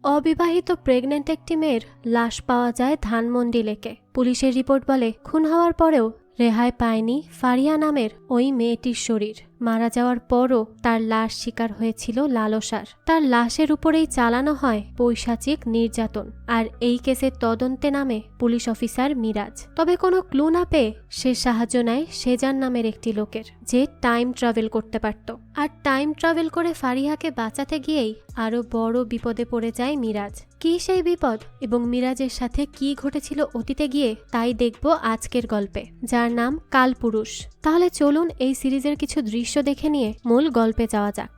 অবিবাহিত প্রেগন্যান্ট একটি মেয়ের লাশ পাওয়া যায় ধানমন্ডি লেকে। পুলিশের রিপোর্ট বলে খুন হওয়ার পরেও রেহাই পায়নি ফারিয়া নামের ওই মেয়েটির শরীর। মারা যাওয়ার পরও তার লাশ শিকার হয়েছিল লালসার। তার লাশের উপরেই চালানো হয় পৈশাচিক নির্যাতন। আর এই কেসের তদন্তে নামে পুলিশ অফিসার মিরাজ। তবে কোনো ক্লু না পেয়ে সে সাহায্য নেয় সেজান নামের একটি লোকের, যে টাইম ট্রাভেল করতে পারত। আর টাইম ট্রাভেল করে ফারিহাকে বাঁচাতে গিয়েই আরো বড় বিপদে পড়ে যায় মিরাজ। কি সেই বিপদ এবং মিরাজের সাথে কি ঘটেছিল অতীতে গিয়ে তাই দেখব আজকের গল্পে, যার নাম কালপুরুষ। তাহলে চলুন এই সিরিজের কিছু দৃশ্য দেখে নিয়ে মূল গল্পে যাওয়া যাক।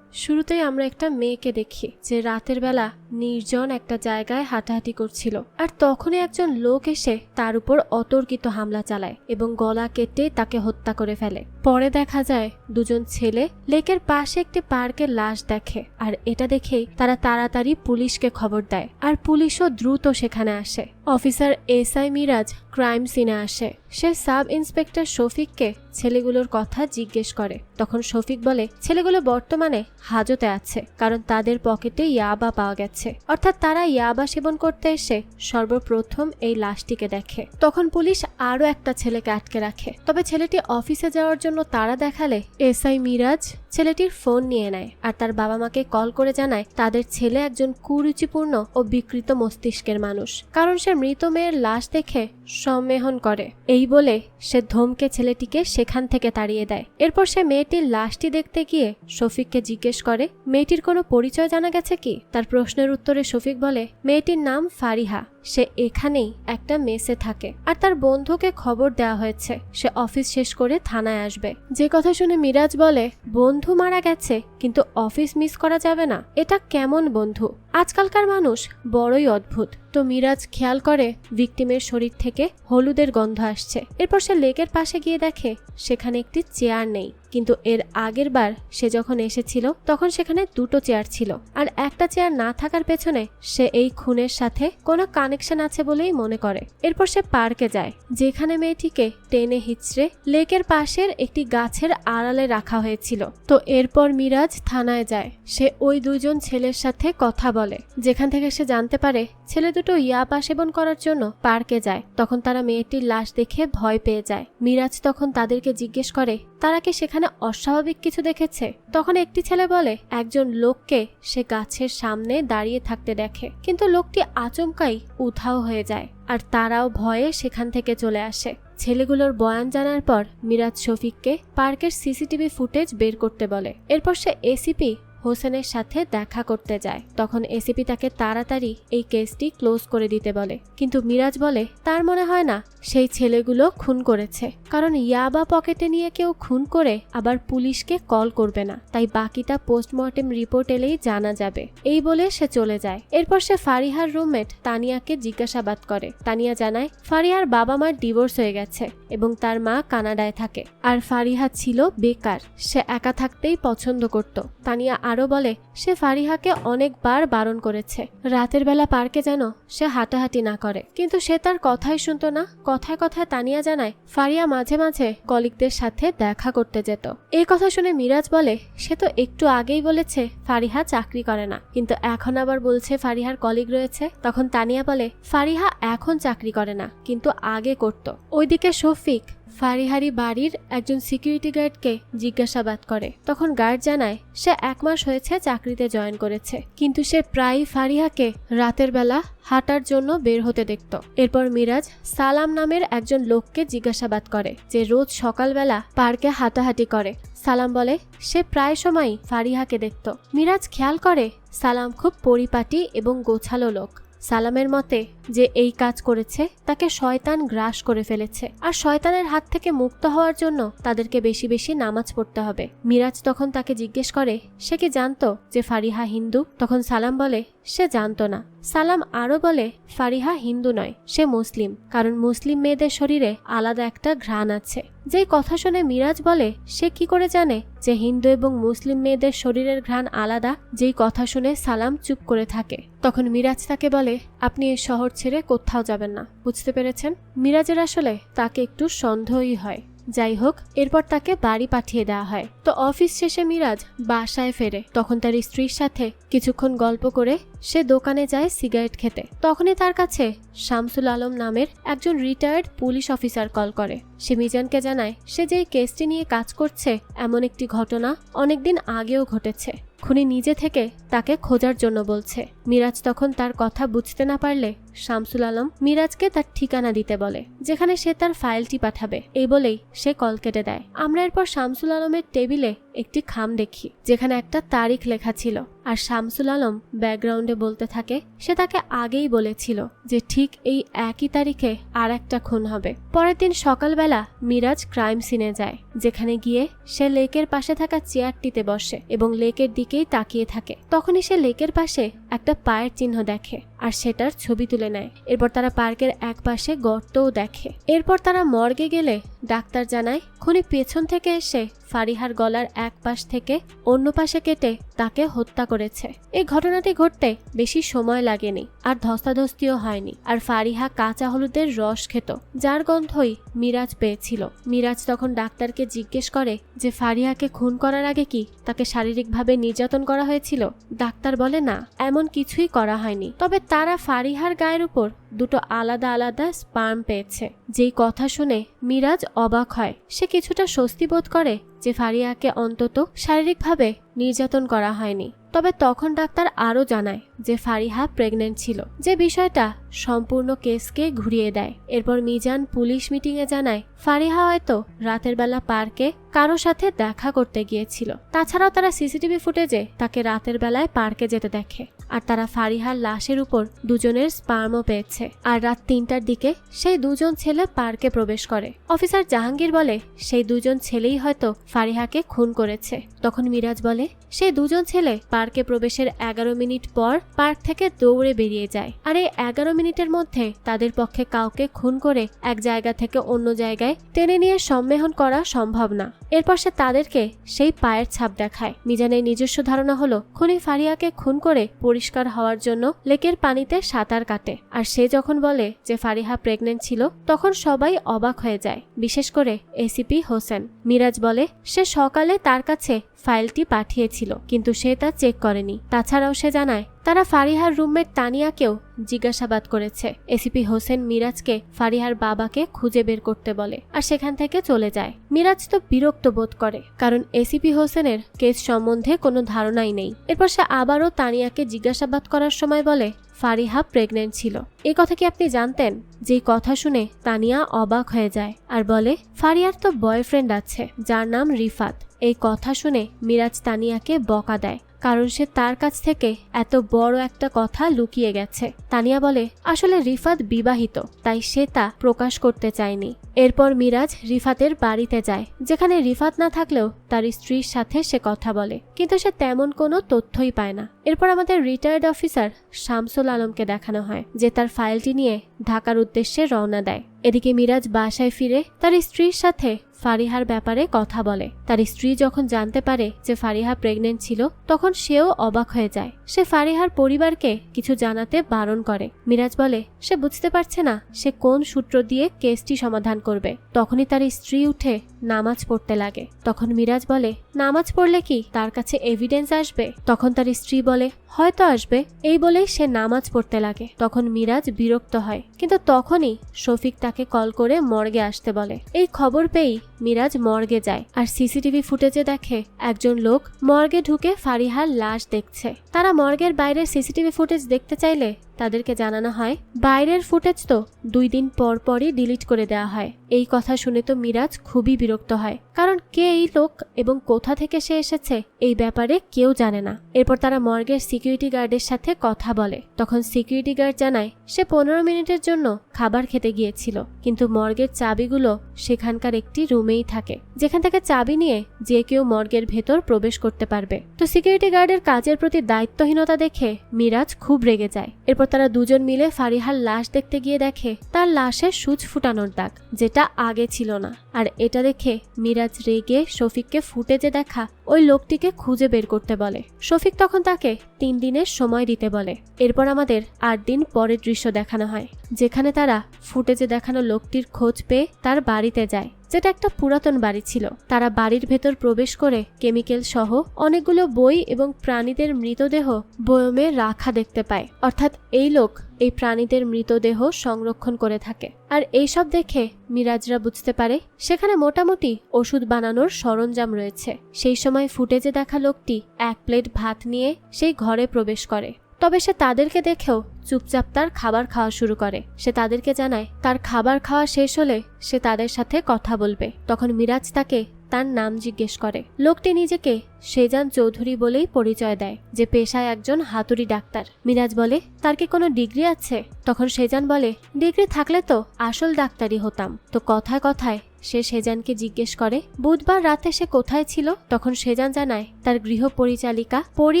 শুরুতেই আমরা একটা মেয়েকে দেখি যে রাতের বেলা নির্জন একটা জায়গায় হাঁটাহাঁটি করছিল। আর তখনই একজন লোক এসে তার উপর অতর্কিত হামলা চালায় এবং গলা কেটে তাকে হত্যা করে ফেলে। পরে দেখা যায় দুজন ছেলে লেকের পাশে একটি পার্কের লাশ দেখে। আর এটা দেখেই তারা তাড়াতাড়ি পুলিশকে খবর দেয়। আর পুলিশও দ্রুত সেখানে আসে। অফিসার এসআই মিরাজ ক্রাইম সিনে আসে। সে সাব ইন্সপেক্টর শফিককে ছেলেগুলোর কথা জিজ্ঞেস করে। তখন শফিক বলে ছেলেগুলো বর্তমানে হাজতে আছে, কারণ তাদের পকেটে ইয়াবা পাওয়া গেছে। অর্থাৎ তারা ইয়াবা সেবন করতে এসে সর্বপ্রথম এই লাশটিকে দেখে। তখন পুলিশ আরো একটা ছেলেকে আটকে রাখে। তবে ছেলেটি অফিসে যাওয়ার জন্য তাড়া দেখালে এসআই মিরাজ ছেলেটির ফোন নিয়ে নেয় আর তার বাবা মাকে কল করে জানায় তাদের ছেলে একজন কুরুচিপূর্ণ ও বিকৃত মস্তিষ্কের মানুষ, কারণ সে মৃত মেয়ের লাশ দেখে সম্মেহন করে। এই বলে সে ধমকে ছেলেটিকে সেখান থেকে তাড়িয়ে দেয়। এরপর সে মেয়েটির লাশটি দেখতে গিয়ে শফিককে জিজ্ঞেস করে মেয়েটির কোনো পরিচয় জানা গেছে কি। তার প্রশ্নের উত্তরে শফিক বলে মেয়েটির নাম ফারিহা, সে এখানেই একটা মেসে থাকে আর তার বন্ধুকে খবর দেওয়া হয়েছে সে অফিস শেষ করে থানায় আসবে। যে কথা শুনে মিরাজ বলে বন্ধু মারা গেছে কিন্তু অফিস মিস করা যাবে না, এটা কেমন বন্ধু? আজকালকার মানুষ বড়ই অদ্ভুত। তো মিরাজ খেয়াল করে ভিকটিমের শরীর থেকে হলুদের গন্ধ আসছে। এরপর সে লেকের পাশে গিয়ে দেখে সেখানে একটি চেয়ার নেই, কিন্তু এর আগের বার সে যখন এসেছিল তখন সেখানে দুটো চেয়ার ছিল। আর একটা চেয়ার না থাকার পেছনে সে এই খুনের সাথে কোনো কানেকশন আছে বলেই মনে করে। এরপর সে পার্কে যায়, যেখানে মেয়েটিকে টেনে হিচড়ে লেকের পাশের একটি গাছের আড়ালে রাখা হয়েছিল। তো এরপর মিরাজ থানায় যায়। সে ওই দুজন ছেলের সাথে কথা বলে, যেখান থেকে সে জানতে পারে ছেলে দুটো ইয়াবা সেবন করার জন্য পার্কে যায়। তখন তারা মেয়েটির লাশ দেখে ভয় পেয়ে যায়। মিরাজ তখন তাদেরকে জিজ্ঞেস করে তারা কি সেখানে অস্বাভাবিক কিছু দেখেছে। তখন একটি ছেলে বলে একজন লোককে সে গাছের সামনে দাঁড়িয়ে থাকতে দেখে, কিন্তু লোকটি আচমকাই উধাও হয়ে যায় আর তারাও ভয়ে সেখান থেকে চলে আসে। ছেলেগুলোর বয়ান জানার পর মিরাজ শফিককে পার্কের সিসিটিভি ফুটেজ বের করতে বলে। এরপর সে এসিপি হোসেনের সাথে দেখা করতে যায়। তখন এসিপি তাকে তাড়াতাড়ি এই কেসটি ক্লোজ করে দিতে বলে, কিন্তু মিরাজ বলে তার মনে হয় না সেই ছেলেগুলো খুন করেছে, কারণ ইয়াবা পকেটে নিয়ে কেউ খুন করে আবার পুলিশকে কল করবে না, তাই বাকিটা পোস্টমর্টেম রিপোর্ট এলেই জানা যাবে। এই বলে সে চলে যায়। এরপর সে ফারিহার রুমমেট তানিয়াকে জিজ্ঞাসাবাদ করে। তানিয়া জানায় ফারিহার বাবা মার ডিভোর্স হয়ে গেছে এবং তার মা কানাডায় থাকে আর ফারিহা ছিল বেকার, সে একা থাকতেই পছন্দ করত। তানিয়া আরো বলে সে ফারিহাকে অনেকবার বারণ করেছে রাতের বেলা পার্কে যেন সে হাঁটাহাঁটি না করে, কিন্তু সে তার কথাই শুনতো না। কথায় কথায় তানিয়া জানায় ফারিয়া মাঝে মাঝে কলিগদের সাথে দেখা করতে যেত। এই কথা শুনে মিরাজ বলে সে তো একটু আগেই বলেছে ফারিহা চাকরি করে না, কিন্তু এখন আবার বলছে ফারিহার কলিগ রয়েছে। তখন তানিয়া বলে ফারিহা এখন চাকরি করে না, কিন্তু আগে করত। ওইদিকে শফিক ফারিহারি বাড়ির একজন সিকিউরিটি গার্ডকে জিজ্ঞাসাবাদ করে। তখন গার্ড জানায় সে 1 মাস হয়েছে চাকরিতে জয়েন করেছে, কিন্তু সে প্রায়ই ফারিহাকে রাতের বেলা হাঁটার জন্য বের হতে দেখত। এরপর মিরাজ সালাম নামের একজন লোককে জিজ্ঞাসাবাদ করে যে রোজ সকালবেলা পার্কে হাঁটাহাঁটি করে। সালাম বলে সে প্রায় সময়ই ফারিহাকে দেখত। মিরাজ খেয়াল করে সালাম খুব পরিপাটি এবং গোছালো লোক। সালামের মতে যে এই কাজ করেছে তাকে শয়তান গ্রাস করে ফেলেছে, আর শয়তানের হাত থেকে মুক্ত হওয়ার জন্য তাদেরকে বেশি বেশি নামাজ পড়তে হবে। মিরাজ তখন তাকে জিজ্ঞেস করে সে কি জানতো যে ফারিহা হিন্দু। তখন সালাম বলে সে জানতো না। সালাম আরো বলে ফারিহা হিন্দু নয়, সে মুসলিম, কারণ মুসলিম মেয়েদের শরীরে আলাদা একটা ঘ্রাণ আছে। যেই কথা শুনে মিরাজ বলে সে কি করে জানে যে হিন্দু এবং মুসলিম মেয়েদের শরীরের ঘ্রাণ আলাদা। যেই কথা শুনে সালাম চুপ করে থাকে। তখন মিরাজ তাকে বলে, আপনি এই শহর ছেড়ে কোথাও যাবেন না, বুঝতে পেরেছেন? মিরাজের আসলে তাকে একটু সন্দেহই হয়। যাই হোক, এরপর তাকে বাড়ি পাঠিয়ে দেওয়া হয়। তো অফিস শেষে মিরাজ বাসায় ফেরে। তখন তার স্ত্রীর সাথে কিছুক্ষণ গল্প করে সে দোকানে যায় সিগারেট খেতে। তখনই তার কাছে শামসুল আলম নামের একজন রিটায়ার্ড পুলিশ অফিসার কল করে। সে মিজানকে জানায় সে যেই কেসটি নিয়ে কাজ করছে এমন একটি ঘটনা অনেকদিন আগেও ঘটেছে। খুনি নিজে থেকে তাকে খোঁজার জন্য বলছে। মিরাজ তখন তার কথা বুঝতে না পারলে শামসুল আলম মিরাজকে তার ঠিকানা দিতে বলে, যেখানে সে তার ফাইলটি পাঠাবে। এই বলেই সে কল কেটে দেয়। আমরা এরপর শামসুল আলমের টেবিলে একটি খাম দেখি, যেখানে একটা তারিখ লেখা ছিল। আর শামসুল আলম ব্যাকগ্রাউন্ডে বলতে থাকে সে তাকে আগেই বলেছিল যে ঠিক এই একই তারিখে আর একটা খুন হবে। পরের দিন সকালবেলা মিরাজ ক্রাইম সিনে যায়, যেখানে গিয়ে সে লেকের পাশে থাকা চেয়ারটিতে বসে এবং লেকের দিকেই তাকিয়ে থাকে। তখনই সে লেকের পাশে একটা পায়ের চিহ্ন দেখে আর সেটার ছবি তুলে নেয়। এরপর তারা পার্কের এক পাশে গর্তও দেখে। এরপর তারা মর্গে গেলে ডাক্তার জানায় খুনি পেছন থেকে এসে ফারিহার গলার এক পাশ থেকে অন্য পাশে কেটে তাকে হত্যা করেছে। এই ঘটনাটি ঘটতে বেশি সময় লাগেনি আর ধস্তাধস্তিও হয়নি। আর ফারিহা কাঁচা হলুদের রস খেত, যার গন্ধই মিরাজ পেয়েছিল। মিরাজ তখন ডাক্তারকে জিজ্ঞেস করে যে ফারিহাকে খুন করার আগে কি তাকে শারীরিকভাবে নির্যাতন করা হয়েছিল? ডাক্তার বলে না, এমন কিছুই করা হয়নি। তবে তারা ফারিহার গায়ের উপর দুটো আলাদা আলাদা স্পার্ম পেয়েছে। যেই কথা শুনে মিরাজ অবাক হয়। সে কিছুটা স্বস্তি বোধ করে যে ফারিহাকে অন্তত শারীরিকভাবে নির্যাতন করা হয়নি। তবে তখন ডাক্তার আরও জানায় যে ফারিহা প্রেগনেন্ট ছিল, যে বিষয়টা সম্পূর্ণ কেসকে ঘুরিয়ে দেয়। এরপর মিজান পুলিশ মিটিংয়ে জানায় ফারিহা হয়তো রাতের বেলা পার্কে কারো সাথে দেখা করতে গিয়েছিল। তাছাড়াও তারা সিসিটিভি ফুটেজে তাকে রাতের বেলায় পার্কে যেতে দেখে। আর তারা ফারিহার লাশের উপর দুজনের স্পার্মও পেয়েছে। আর রাত 3টার দিকে সেই দুজন ছেলে পার্কে প্রবেশ করে। অফিসার জাহাঙ্গীর বলে সেই দুজন ছেলেই হয়তো ফারিহাকে খুন করেছে। তখন মিরাজ বলে সেই দুজন ছেলে পার্কে প্রবেশের 11 মিনিট পর পার্ক থেকে দৌড়ে বেরিয়ে যায়। আর এই 11 মিনিটের মধ্যে তাদের পক্ষে কাউকে খুন করে এক জায়গা থেকে অন্য জায়গায় টেনে নিয়ে সম্মেলন করা সম্ভব না। এরপর সে তাদেরকে সেই পায়ের ছাপ দেখায়। মিজানের নিজস্ব ধারণা হলো খুনি ফারিহাকে খুন করে পরিষ্কার হওয়ার জন্য লেকের পানিতে সাঁতার কাটে। আর সে যখন বলে যে ফারিহা প্রেগনেন্ট ছিল তখন সবাই অবাক হয়ে যায়, বিশেষ করে এসিপি হোসেন। মিরাজ বলে সে সকালে তার কাছে ফাইলটি পাঠিয়েছিল, কিন্তু সে তা চেক করেনি। তাছাড়াও সে জানায় তারা ফারিহার রুমমেট তানিয়াকেও জিজ্ঞাসাবাদ করেছে। এসিপি হোসেন মিরাজকে ফারিহার বাবাকে খুঁজে বের করতে বলে আর সেখান থেকে চলে যায়। মিরাজ তো বিরক্ত বোধ করে, কারণ এসিপি হোসেনের কেস সম্বন্ধে কোনো ধারণাই নেই। এরপর সে আবারও তানিয়াকে জিজ্ঞাসাবাদ করার সময় বলে ফারিহা প্রেগনেন্ট ছিল। এই কথা কি আপনি জানতেন? যেই কথা শুনে তানিয়া অবাক হয়ে যায় আর বলে ফারিহার তো বয়ফ্রেন্ড আছে যার নাম রিফাত। এই কথা শুনে মিরাজ তানিয়াকে বকা দেয়, কারণ সে তার কাছ থেকে এত বড় একটা কথা লুকিয়ে গেছে। তানিয়া বলে আসলে রিফাত বিবাহিত, তাই সে তা প্রকাশ করতে চায়নি। এরপর মিরাজ রিফাতের বাড়িতে যায়, যেখানে রিফাত না থাকলেও তার স্ত্রীর সাথে সে কথা বলে, কিন্তু সে তেমন কোনো তথ্যই পায় না। এরপর আমাদের রিটায়ার্ড অফিসার শামসুল আলমকে দেখানো হয় যে তার ফাইলটি নিয়ে ঢাকার উদ্দেশ্যে রওনা দেয়। এদিকে মিরাজ বাসায় ফিরে তার স্ত্রীর সাথে ফারিহার ব্যাপারে কথা বলে। তার স্ত্রী যখন জানতে পারে যে ফারিহা প্রেগনেন্ট ছিল তখন সেও অবাক হয়ে যায়। সে ফারিহার পরিবারকে কিছু জানাতে বারণ করে। মিরাজ বলে সে বুঝতে পারছে না সে কোন সূত্র দিয়ে কেসটি সমাধান করবে। তখনই তার স্ত্রী উঠে নামাজ পড়তে লাগে। তখন মিরাজ বলে নামাজ পড়লে কি তার কাছে এভিডেন্স আসবে? তখন তার স্ত্রী বলে হয়তো আসবে। এই বলেই সে নামাজ পড়তে লাগে। তখন মিরাজ বিরক্ত হয়, কিন্তু তখনই শফিক তাকে কল করে মর্গে আসতে বলে। এই খবর পেয়েই মিরাজ মর্গে যায় আর সিসিটিভি ফুটেজে দেখে একজন লোক মর্গে ঢুকে ফারিহার লাশ দেখছে। তারা মর্গের বাইরের সিসিটিভি ফুটেজ দেখতে চাইলে তাদেরকে জানানো হয় বাইরের ফুটেজ তো 2 দিন পর পরই ডিলিট করে দেওয়া হয়। এই কথা শুনে তো মিরাজ খুবই বিরক্ত হয়, কারণ কে এই লোক এবং কোথা থেকে সে এসেছে এই ব্যাপারে কেউ জানে না। এরপর তারা মর্গের সিকিউরিটি গার্ডের সাথে কথা বলে। তখন সিকিউরিটি গার্ড জানায় সে 15 মিনিটের জন্য খাবার খেতে গিয়েছিল, কিন্তু মর্গের চাবিগুলো সেখানকার একটি রুমেই থাকে, যেখান থেকে চাবি নিয়ে যে কেউ মর্গের ভেতর প্রবেশ করতে পারবে। তো সিকিউরিটি গার্ডের কাজের প্রতি দায়িত্বহীনতা দেখে মিরাজ খুব রেগে যায়। এরপর এরপর তারা দুজন মিলে ফারিহার লাশ দেখতে গিয়ে দেখে তার লাশে সূচ ফুটানোর দাগ, যেটা আগে ছিল না। আর এটা দেখে মিরাজ রেগে শফিককে ফুটেজে দেখা ওই লোকটিকে খুঁজে বের করতে বলে। শফিক তখন তাকে 3 দিনের সময় দিতে বলে। এরপর আমাদের 8 দিন পরের দৃশ্য দেখানো হয়, যেখানে তারা ফুটেজে দেখানো লোকটির খোঁজ পেয়ে তার বাড়িতে যায়, যেটা একটা পুরাতন বাড়ি ছিল। তারা বাড়ির ভেতর প্রবেশ করে কেমিক্যাল সহ অনেকগুলো বই এবং প্রাণীদের মৃতদেহ বয়মে রাখা দেখতে পায়। অর্থাৎ এই লোক এই প্রাণীদের মৃতদেহ সংরক্ষণ করে থাকে। আর এইসব দেখে মিরাজরা বুঝতে পারে সেখানে মোটামুটি ওষুধ বানানোর সরঞ্জাম রয়েছে। সেই সময় ফুটেজে দেখা লোকটি 1 প্লেট ভাত নিয়ে সেই ঘরে প্রবেশ করে। তবে সে তাদেরকে দেখেও চুপচাপ তার খাবার খাওয়া শুরু করে। সে তাদেরকে জানায় তার খাবার খাওয়া শেষ হলে সে তাদের সাথে কথা বলবে। তখন মিরাজ তাকে তার নাম জিজ্ঞেস করে। লোকটি নিজেকে সেজান চৌধুরী বলেই পরিচয় দেয়, যে পেশায় একজন হাতুড়ি ডাক্তার। মিরাজ বলে তার কি কোনো ডিগ্রি আছে? তখন সেজান বলে ডিগ্রি থাকলে তো আসল ডাক্তারই হতাম। তো কথায় কথায় সে সেজানকে জিজ্ঞেস করে বুধবার রাতে সে কোথায় ছিল। তখন সেজান জানায় তার গৃহ পরিচালিকা পরি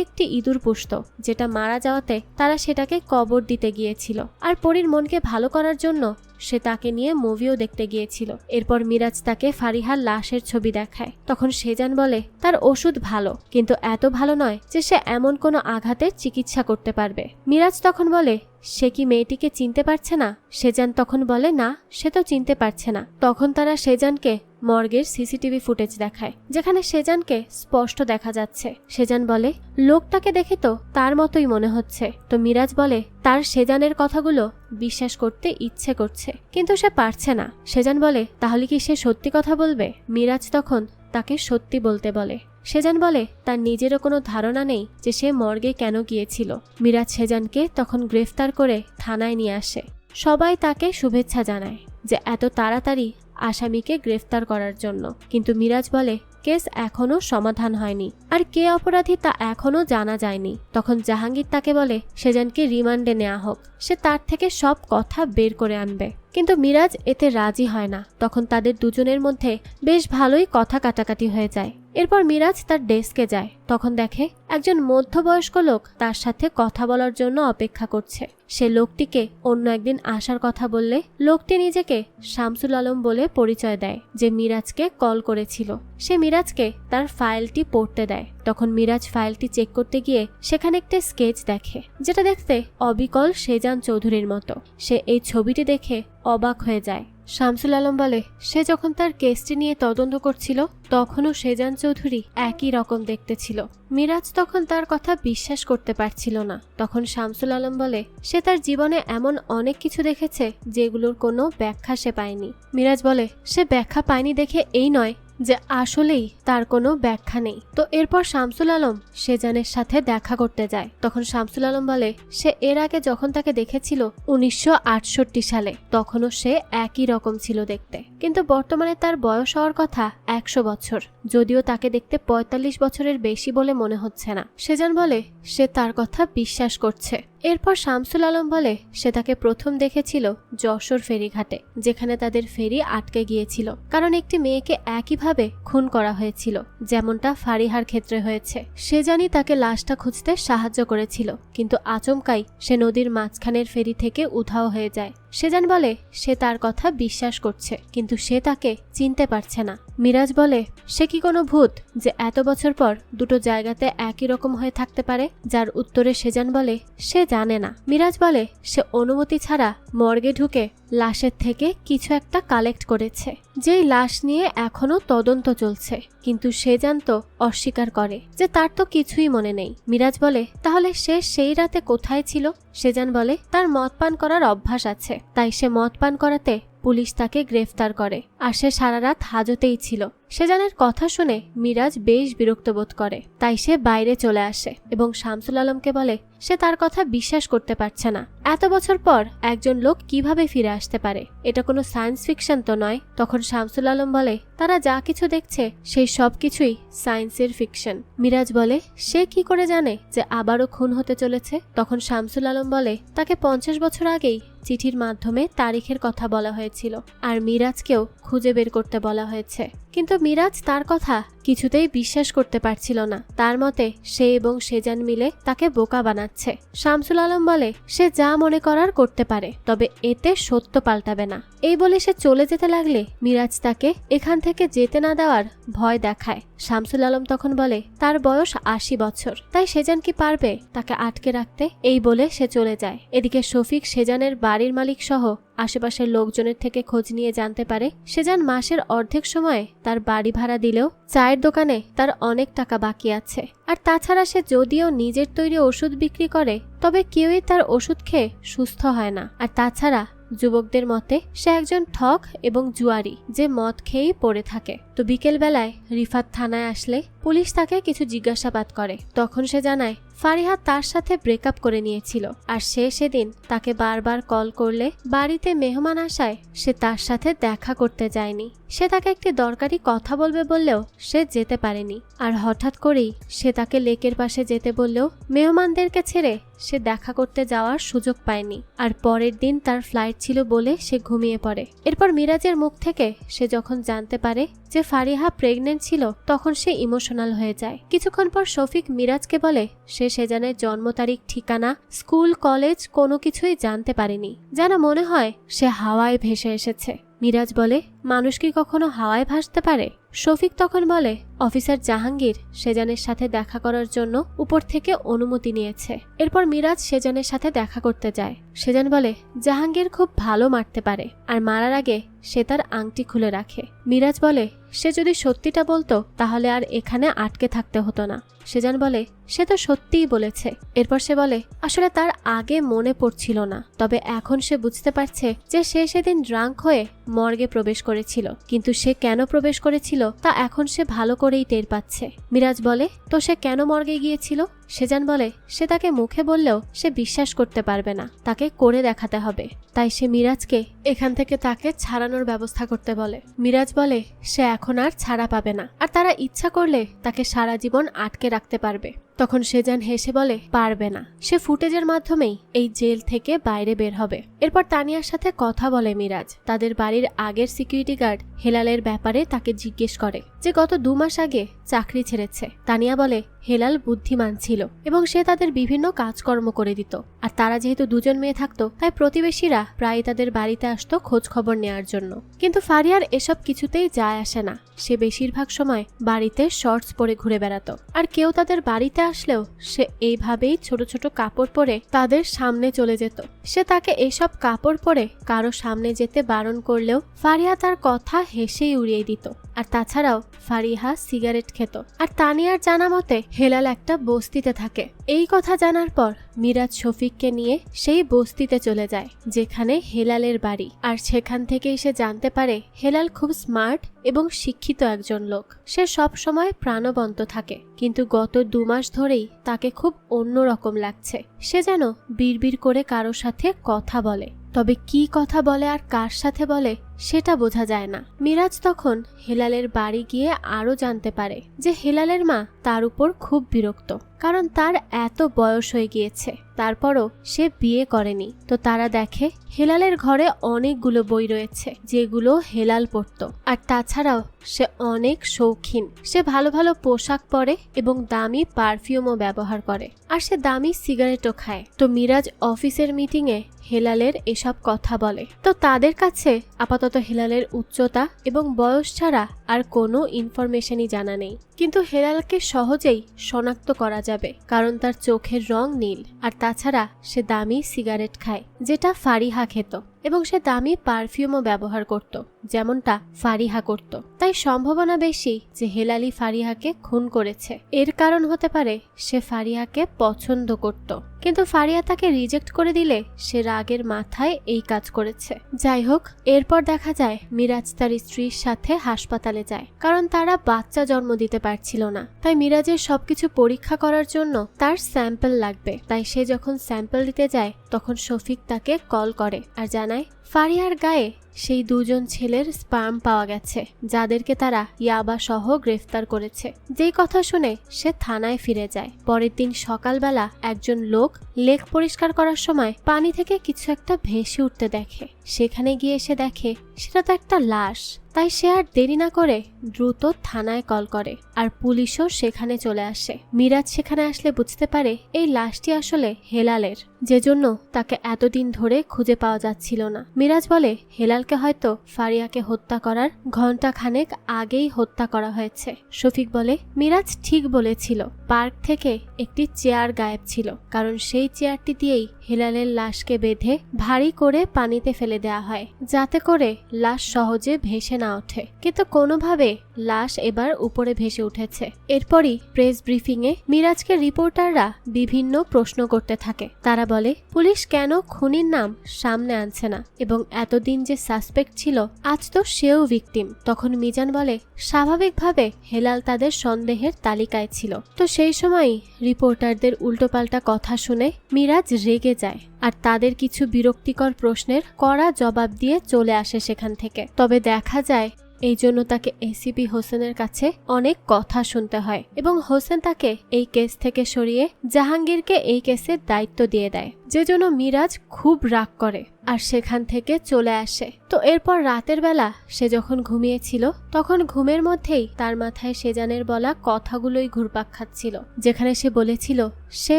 একটি ইঁদুর পুষত, যেটা মারা যাওয়াতে তারা সেটাকে কবর দিতে গিয়েছিল। আর পরির মনকে ভালো করার জন্য সে তাকে নিয়ে মুভিও দেখতে গিয়েছিল। এরপর মিরাজ তাকে ফারিহার লাশের ছবি দেখায়। তখন সেজান বলে তার ওষুধ ভালো, কিন্তু এত ভালো নয় যে সে এমন কোনো আঘাতের চিকিৎসা করতে পারবে। মিরাজ তখন বলে সে কি মেয়েটিকে চিনতে পারছে না? সেজান তখন বলে না, সে তো চিনতে পারছে না। তখন তারা সেজানকে মর্গের সিসিটিভি ফুটেজ দেখায়, যেখানে সেজানকে স্পষ্ট দেখা যাচ্ছে। সেজান বলে লোকটাকে দেখে তো তার মতোই মনে হচ্ছে। তো মিরাজ বলে তার সেজানের কথাগুলো বিশ্বাস করতে ইচ্ছে করছে, কিন্তু সে পারছে না। সেজান বলে তাহলে কি সে সত্যি কথা বলবে? মিরাজ তখন তাকে সত্যি বলতে বলে। সেজান বলে তার নিজেরও কোনো ধারণা নেই যে সে মর্গে কেন গিয়েছিল। মিরাজ সেজানকে তখন গ্রেফতার করে থানায় নিয়ে আসে। সবাই তাকে শুভেচ্ছা জানায় যে এত তাড়াতাড়ি আসামিকে গ্রেফতার করার জন্য। কিন্তু মিরাজ বলে কেস এখনো সমাধান হয়নি, আর কে অপরাধী তা এখনো জানা যায়নি। তখন জাহাঙ্গীর তাকে বলে সেজানকে রিমান্ডে নেওয়া হোক, সে তার থেকে সব কথা বের করে আনবে। কিন্তু মিরাজ এতে রাজি হয় না। তখন তাদের দুজনের মধ্যে বেশ ভালোই কথা কাটাকাটি হয়ে যায়। এরপর মিরাজ তার ডেস্কে যায়। তখন দেখে একজন মধ্যবয়স্ক লোক তার সাথে কথা বলার জন্য অপেক্ষা করছে। সে লোকটিকে অন্য একদিন আসার কথা বললে লোকটি নিজেকে শামসুল আলম বলে পরিচয় দেয়, যে মিরাজকে কল করেছিল। সে মিরাজকে তার ফাইলটি পড়তে দেয়। তখন মিরাজ ফাইলটি চেক করতে গিয়ে সেখানে একটা স্কেচ দেখে, যেটা দেখতে অবিকল সেজান চৌধুরীর মতো। সে এই ছবিটি দেখে অবাক হয়ে যায়। শামসুল আলম বলে সে যখন তার কেসটি নিয়ে তদন্ত করছিল তখনও সেজান চৌধুরী একই রকম দেখতে ছিল। মিরাজ তখন তার কথা বিশ্বাস করতে পারছিল না। তখন শামসুল আলম বলে সে তার জীবনে এমন অনেক কিছু দেখেছে যেগুলোর কোনো ব্যাখ্যা সে পায়নি। মিরাজ বলে সে ব্যাখ্যা পায়নি দেখে এই নয় যে আসলেই তার কোনো ব্যাখ্যা নেই। তো এরপর শামসুল আলম সেজানের সাথে দেখা করতে যায়। তখন শামসুল আলম বলে সে এর আগে যখন তাকে দেখেছিল 1968 সালে, তখনও সে একই রকম ছিল দেখতে, কিন্তু বর্তমানে তার বয়স হওয়ার কথা 100 বছর, যদিও তাকে দেখতে 45 বছরের বেশি বলে মনে হচ্ছে না। সেজান বলে সে তার কথা বিশ্বাস করছে। এরপর শামসুল আলম বলে সে তাকে প্রথম দেখেছিল যশোর ফেরিঘাটে, যেখানে তাদের ফেরি আটকে গিয়েছিল, কারণ একটি মেয়েকে একইভাবে খুন করা হয়েছিল যেমনটা ফারিহার ক্ষেত্রে হয়েছে। সেজানই তাকে লাশটা খুঁজতে সাহায্য করেছিল, কিন্তু আচমকাই সে নদীর মাঝখানের ফেরি থেকে উধাও হয়ে যায়। সেজান বলে সে তার কথা বিশ্বাস করছে, কিন্তু সে তাকে চিনতে পারছে না। মিরাজ বলে সে কি কোনো ভূত যে এত বছর পর দুটো জায়গাতে একই রকম হয়ে থাকতে পারে? যার উত্তরে সেজান বলে সে জানে না। মিরাজ বলে সে অনুমতি ছাড়া মর্গে ঢুকে লাশের থেকে কিছু একটা কালেক্ট করেছে, যেই লাশ নিয়ে এখনো তদন্ত চলছে, কিন্তু সেজান তো অস্বীকার করে যে তার তো কিছুই মনে নেই। মিরাজ বলে তাহলে সে সেই রাতে কোথায় ছিল? সেজান বলে তার মদ পান করার অভ্যাস আছে, তাই সে মদ পান করাতে পুলিশ তাকে গ্রেফতার করে, আর সে সারা রাত হাজতেই ছিল। সেজানের কথা শুনে মিরাজ বেশ বিরক্ত বোধ করে, তাই সে বাইরে চলে আসে এবং শামসুল আলমকে বলে সে তার কথা বিশ্বাস করতে পারছে না। এত বছর পর একজন লোক কিভাবে ফিরে আসতে পারে? এটা কোনো সায়েন্স ফিকশন তো নয়। তখন শামসুল আলম বলে তারা যা কিছু দেখছে সেই সব কিছুই সায়েন্সের ফিকশন। মিরাজ বলে সে কি করে জানে যে আবারও খুন হতে চলেছে? তখন শামসুল আলম বলে তাকে 50 বছর আগেই চিঠির মাধ্যমে তারিখের কথা বলা হয়েছিল, আর মিরাজকেও খুঁজে বের করতে বলা হয়েছে, কিন্তু মিরাজ তার কথা কিছুতেই বিশ্বাস করতে পারছিল না। তার মতে সে এবং সেজান মিলে তাকে বোকা বানাচ্ছে। শামসুল আলম বলে সে যা মনে করার করতে পারে, তবে এতে সত্য পাল্টাবে না। এই বলে সে চলে যেতে লাগলে মিরাজ তাকে এখান থেকে যেতে না দেওয়ার ভয় দেখায়। শামসুল আলম তখন বলে তার বয়স 80 বছর, তাই সেজান কি পারবে তাকে আটকে রাখতে? এই বলে সে চলে যায়। এদিকে শফিক সেজানের বাড়ির মালিক সহ আশেপাশের লোকজনের থেকে খোঁজ নিয়ে জানতে পারে সেজান মাসের অর্ধেক সময়ে তার বাড়ি ভাড়া দিলেও চায়ের দোকানে তার অনেক টাকা বাকি আছে। আর তাছাড়া সে যদিও নিজের তৈরি ওষুধ বিক্রি করে, তবে কেউই তার ওষুধ খেয়ে সুস্থ হয় না। আর তাছাড়া যুবকদের মতে সে একজন ঠক এবং জুয়ারি, যে মদ খেয়েই পড়ে থাকে। তো বিকেল বেলায় রিফাত থানায় আসলে পুলিশ তাকে কিছু জিজ্ঞাসাবাদ করে। তখন সে জানায় ফারিহা তার সাথে ব্রেকআপ করে নিয়েছিল, আর সে সেদিন তাকে বারবার কল করলে বাড়িতে মেহমান আসায় সে তার সাথে দেখা করতে যায়নি। সে তাকে একটি দরকারি কথা বলবে বললেও সে যেতে পারেনি। আর হঠাৎ করেই সে তাকে লেকের পাশে যেতে বললেও মেহমানদেরকে ছেড়ে সে দেখা করতে যাওয়ার সুযোগ পায়নি। আর পরের দিন তার ফ্লাইট ছিল বলে সে ঘুমিয়ে পড়ে। এরপর মিরাজের মুখ থেকে সে যখন জানতে পারে যে ফারিহা প্রেগনেন্ট ছিল, তখন সে ইমোশনাল হয়ে যায়। কিছুক্ষণ পর শফিক মিরাজকে বলে সে সেজানের জন্ম তারিখ, ঠিকানা, স্কুল, কলেজ কোনো কিছুই জানতে পারেনি, যেন মনে হয় সে হাওয়ায় ভেসে এসেছে। মিরাজ বলে মানুষ কি কখনো হাওয়ায় ভাসতে পারে? শফিক তখন বলে অফিসার জাহাঙ্গীর সেজানের সাথে দেখা করার জন্য উপর থেকে অনুমতি নিয়েছে। এরপর মিরাজ সেজানের সাথে দেখা করতে যায়। সেজান বলে জাহাঙ্গীর খুব ভালো মারতে পারে, আর মারার আগে সে তার আংটি খুলে রাখে। মিরাজ বলে সে যদি সত্যিটা বলতো তাহলে আর এখানে আটকে থাকতে হতো না। সেজান বলে সে তো সত্যিই বলেছে। এরপর সে বলে আসলে তার আগে মনে পড়ছিল না, তবে এখন সে বুঝতে পারছে যে সে সেদিন ড্রাঙ্ক হয়ে মর্গে প্রবেশ করেছিল, কিন্তু সে কেন প্রবেশ করেছিল তা এখন সে ভালো করেই টের পাচ্ছে। মিরাজ বলে তো সে কেন মর্গে গিয়েছিল? সেজান বলে সে তাকে মুখে বললেও সে বিশ্বাস করতে পারবে না, তাকে করে দেখাতে হবে। তাই সে মিরাজকে এখান থেকে তাকে ছাড়ানোর ব্যবস্থা করতে বলে। মিরাজ বলে সে এখন আর ছাড়া পাবে না, আর তারা ইচ্ছা করলে তাকে সারা জীবন আটকে রাখতে পারবে। তখন সেজান হেসে বলে পারবে না, সে ফুটেজের মাধ্যমেই এই জেল থেকে বাইরে বের হবে। এরপর তানিয়ার সাথে কথা বলে মিরাজ। তাদের বাড়ির আগের সিকিউরিটি গার্ড হেলালের ব্যাপারে তাকে জিজ্ঞেস করে যে গত 2 মাস আগে চাকরি ছেড়েছে। তানিয়া বলে হেলাল বুদ্ধিমান ছিল এবং সে তাদের বিভিন্ন কাজকর্ম করে দিত। আর তারা যেহেতু 2জন মেয়ে থাকতো, তাই প্রতিবেশীরা প্রায় তাদের বাড়িতে আসতো খোঁজ খবর নেওয়ার জন্য। কিন্তু ফারিয়ার এসব কিছুতেই যায় আসে না। সে বেশিরভাগ সময় বাড়িতে শর্টস পরে ঘুরে বেড়াতো, আর কেউ তাদের বাড়িতে আসলেও সে এইভাবেই ছোট ছোট কাপড় পরে তাদের সামনে চলে যেত। সে তাকে এসব কাপড় পরে কারো সামনে যেতে বারণ করলেও ফারিয়া তার কথা হেসেই উড়িয়ে দিত। আর তাছাড়াও ফারিহা সিগারেট খেত। আর তানিয়ার জানা মতে হেলাল একটা বস্তিতে থাকে। এই কথা জানার পর মিরাজ শফিককে নিয়ে সেই বস্তিতে চলে যায় যেখানে হেলালের বাড়ি। আর সেখান থেকেই সে জানতে পারে হেলাল খুব স্মার্ট এবং শিক্ষিত একজন লোক। সে সব সময় প্রাণবন্ত থাকে, কিন্তু গত 2 মাস ধরেই তাকে খুব অন্যরকম লাগছে। সে যেন বিড়বিড় করে কারো সাথে কথা বলে, তবে কি কথা বলে আর কার সাথে বলে সেটা বোঝা যায় না। মিরাজ তখন হেলালের বাড়ি গিয়ে আরো জানতে পারে যে হেলালের মা তার উপর খুব বিরক্ত, কারণ তার এত বয়স হয়ে গিয়েছে, তারপরও সে বিয়ে করেনি। তো তারা দেখে হেলালের ঘরে অনেকগুলো বই রয়েছে যেগুলো হেলাল পড়তো। আর তাছাড়াও সে অনেক শৌখিন। সে ভালো ভালো পোশাক পরে এবং দামি পারফিউমও ব্যবহার করে, আর সে দামি সিগারেটও খায়। তো মিরাজ অফিসের মিটিংয়ে হেলালের এসব কথা বলে। তো তাদের কাছে আপাতত হেলালের উচ্চতা এবং বয়স ছাড়া আর কোনো ইনফরমেশনই জানা নেই, কিন্তু হেলালকে সহজেই শনাক্ত করা যাবে কারণ তার চোখের রং নীল। আর তাছাড়া সে দামি সিগারেট খায় যেটা ফারিহা খেত, এবং সে দামি পারফিউমও ব্যবহার করত যেমনটা ফারিহা করত। তাই সম্ভাবনা বেশি যে হেলালি ফারিহাকে খুন করেছে। এর কারণ হতে পারে সে ফারিহাকে পছন্দ করত, কিন্তু ফারিহা তাকে রিজেক্ট করে দিলে সে রাগের মাথায় এই কাজ করেছে। যাই হোক, এরপর দেখা যায় মিরাজ তার স্ত্রীর সাথে হাসপাতালে যায়, কারণ তারা বাচ্চা জন্ম দিতে পারছিল না। তাই মিরাজের সবকিছু পরীক্ষা করার জন্য তার স্যাম্পল লাগবে। তাই সে যখন স্যাম্পল দিতে যায় তখন শফিক তাকে কল করে আর জানায় ফারিয়ার গায়ে সেই দুজন ছেলের স্পার্ম পাওয়া গেছে, যাদেরকে তারা ইয়াবা সহ গ্রেফতার করেছে। যেই কথা শুনে সে থানায় ফিরে যায়। পরের দিন সকালবেলা একজন লোক লেক পরিষ্কার করার সময় পানি থেকে কিছু একটা ভেসে উঠতে দেখে। সেখানে গিয়ে সে দেখে সেটা তো একটা লাশ। তাই সে আর দেরি না করে দ্রুত থানায় কল করে, আর পুলিশও সেখানে চলে আসে। মিরাজ সেখানে আসলে বুঝতে পারে এই লাশটি আসলে হেলালের, যে জন্য তাকে এতদিন ধরে খুঁজে পাওয়া যাচ্ছিল না। মিরাজ বলে হেলালকে হয়তো ফারিয়াকে হত্যা করার ঘন্টা খানেক আগেই হত্যা করা হয়েছে। শফিক বলে মিরাজ ঠিক বলেছিল, পার্ক থেকে একটি চেয়ার গায়েব ছিল, কারণ সেই চেয়ারটি দিয়েই হেলালের লাশকে বেঁধে ভারী করে পানিতে ফেলে দেওয়া হয়, যাতে করে লাশ সহজে ভেসে না ওঠে। কিন্তু কোনোভাবে লাশ এবার উপরে ভেসে উঠেছে। এরপরই প্রেস ব্রিফিং এ মিরাজকে রিপোর্টাররা বিভিন্ন প্রশ্ন করতে থাকে। তারা বলে পুলিশ কেন খুনির নাম সামনে আনছে না, এবং এতদিন যে সাসপেক্ট ছিল আজ তো সেও ভিকটিম। তখন মিজান বলে স্বাভাবিকভাবে হেলাল তাদের সন্দেহের তালিকায় ছিল। তো সেই সময়ই রিপোর্টারদের উল্টোপাল্টা কথা শুনে মিরাজ রেগে যায়, আর তাদের কিছু বিরক্তিকর প্রশ্নের কড়া জবাব দিয়ে চলে আসে সেখান থেকে। তবে দেখা যায় এই জন্য তাকে এসিপি হোসেনের কাছে অনেক কথা শুনতে হয়, এবং হোসেন তাকে এই কেস থেকে সরিয়ে জাহাঙ্গীরকে এই কেসের দায়িত্ব দিয়ে দেয়, যে জন্য মিরাজ খুব রাগ করে আর সেখান থেকে চলে আসে। তো এরপর রাতের বেলা সে যখন ঘুমিয়েছিল, তখন ঘুমের মধ্যেই তার মাথায় সেজানের বলা কথাগুলোই ঘুরপাক খাচ্ছিল, যেখানে সে বলেছিল সে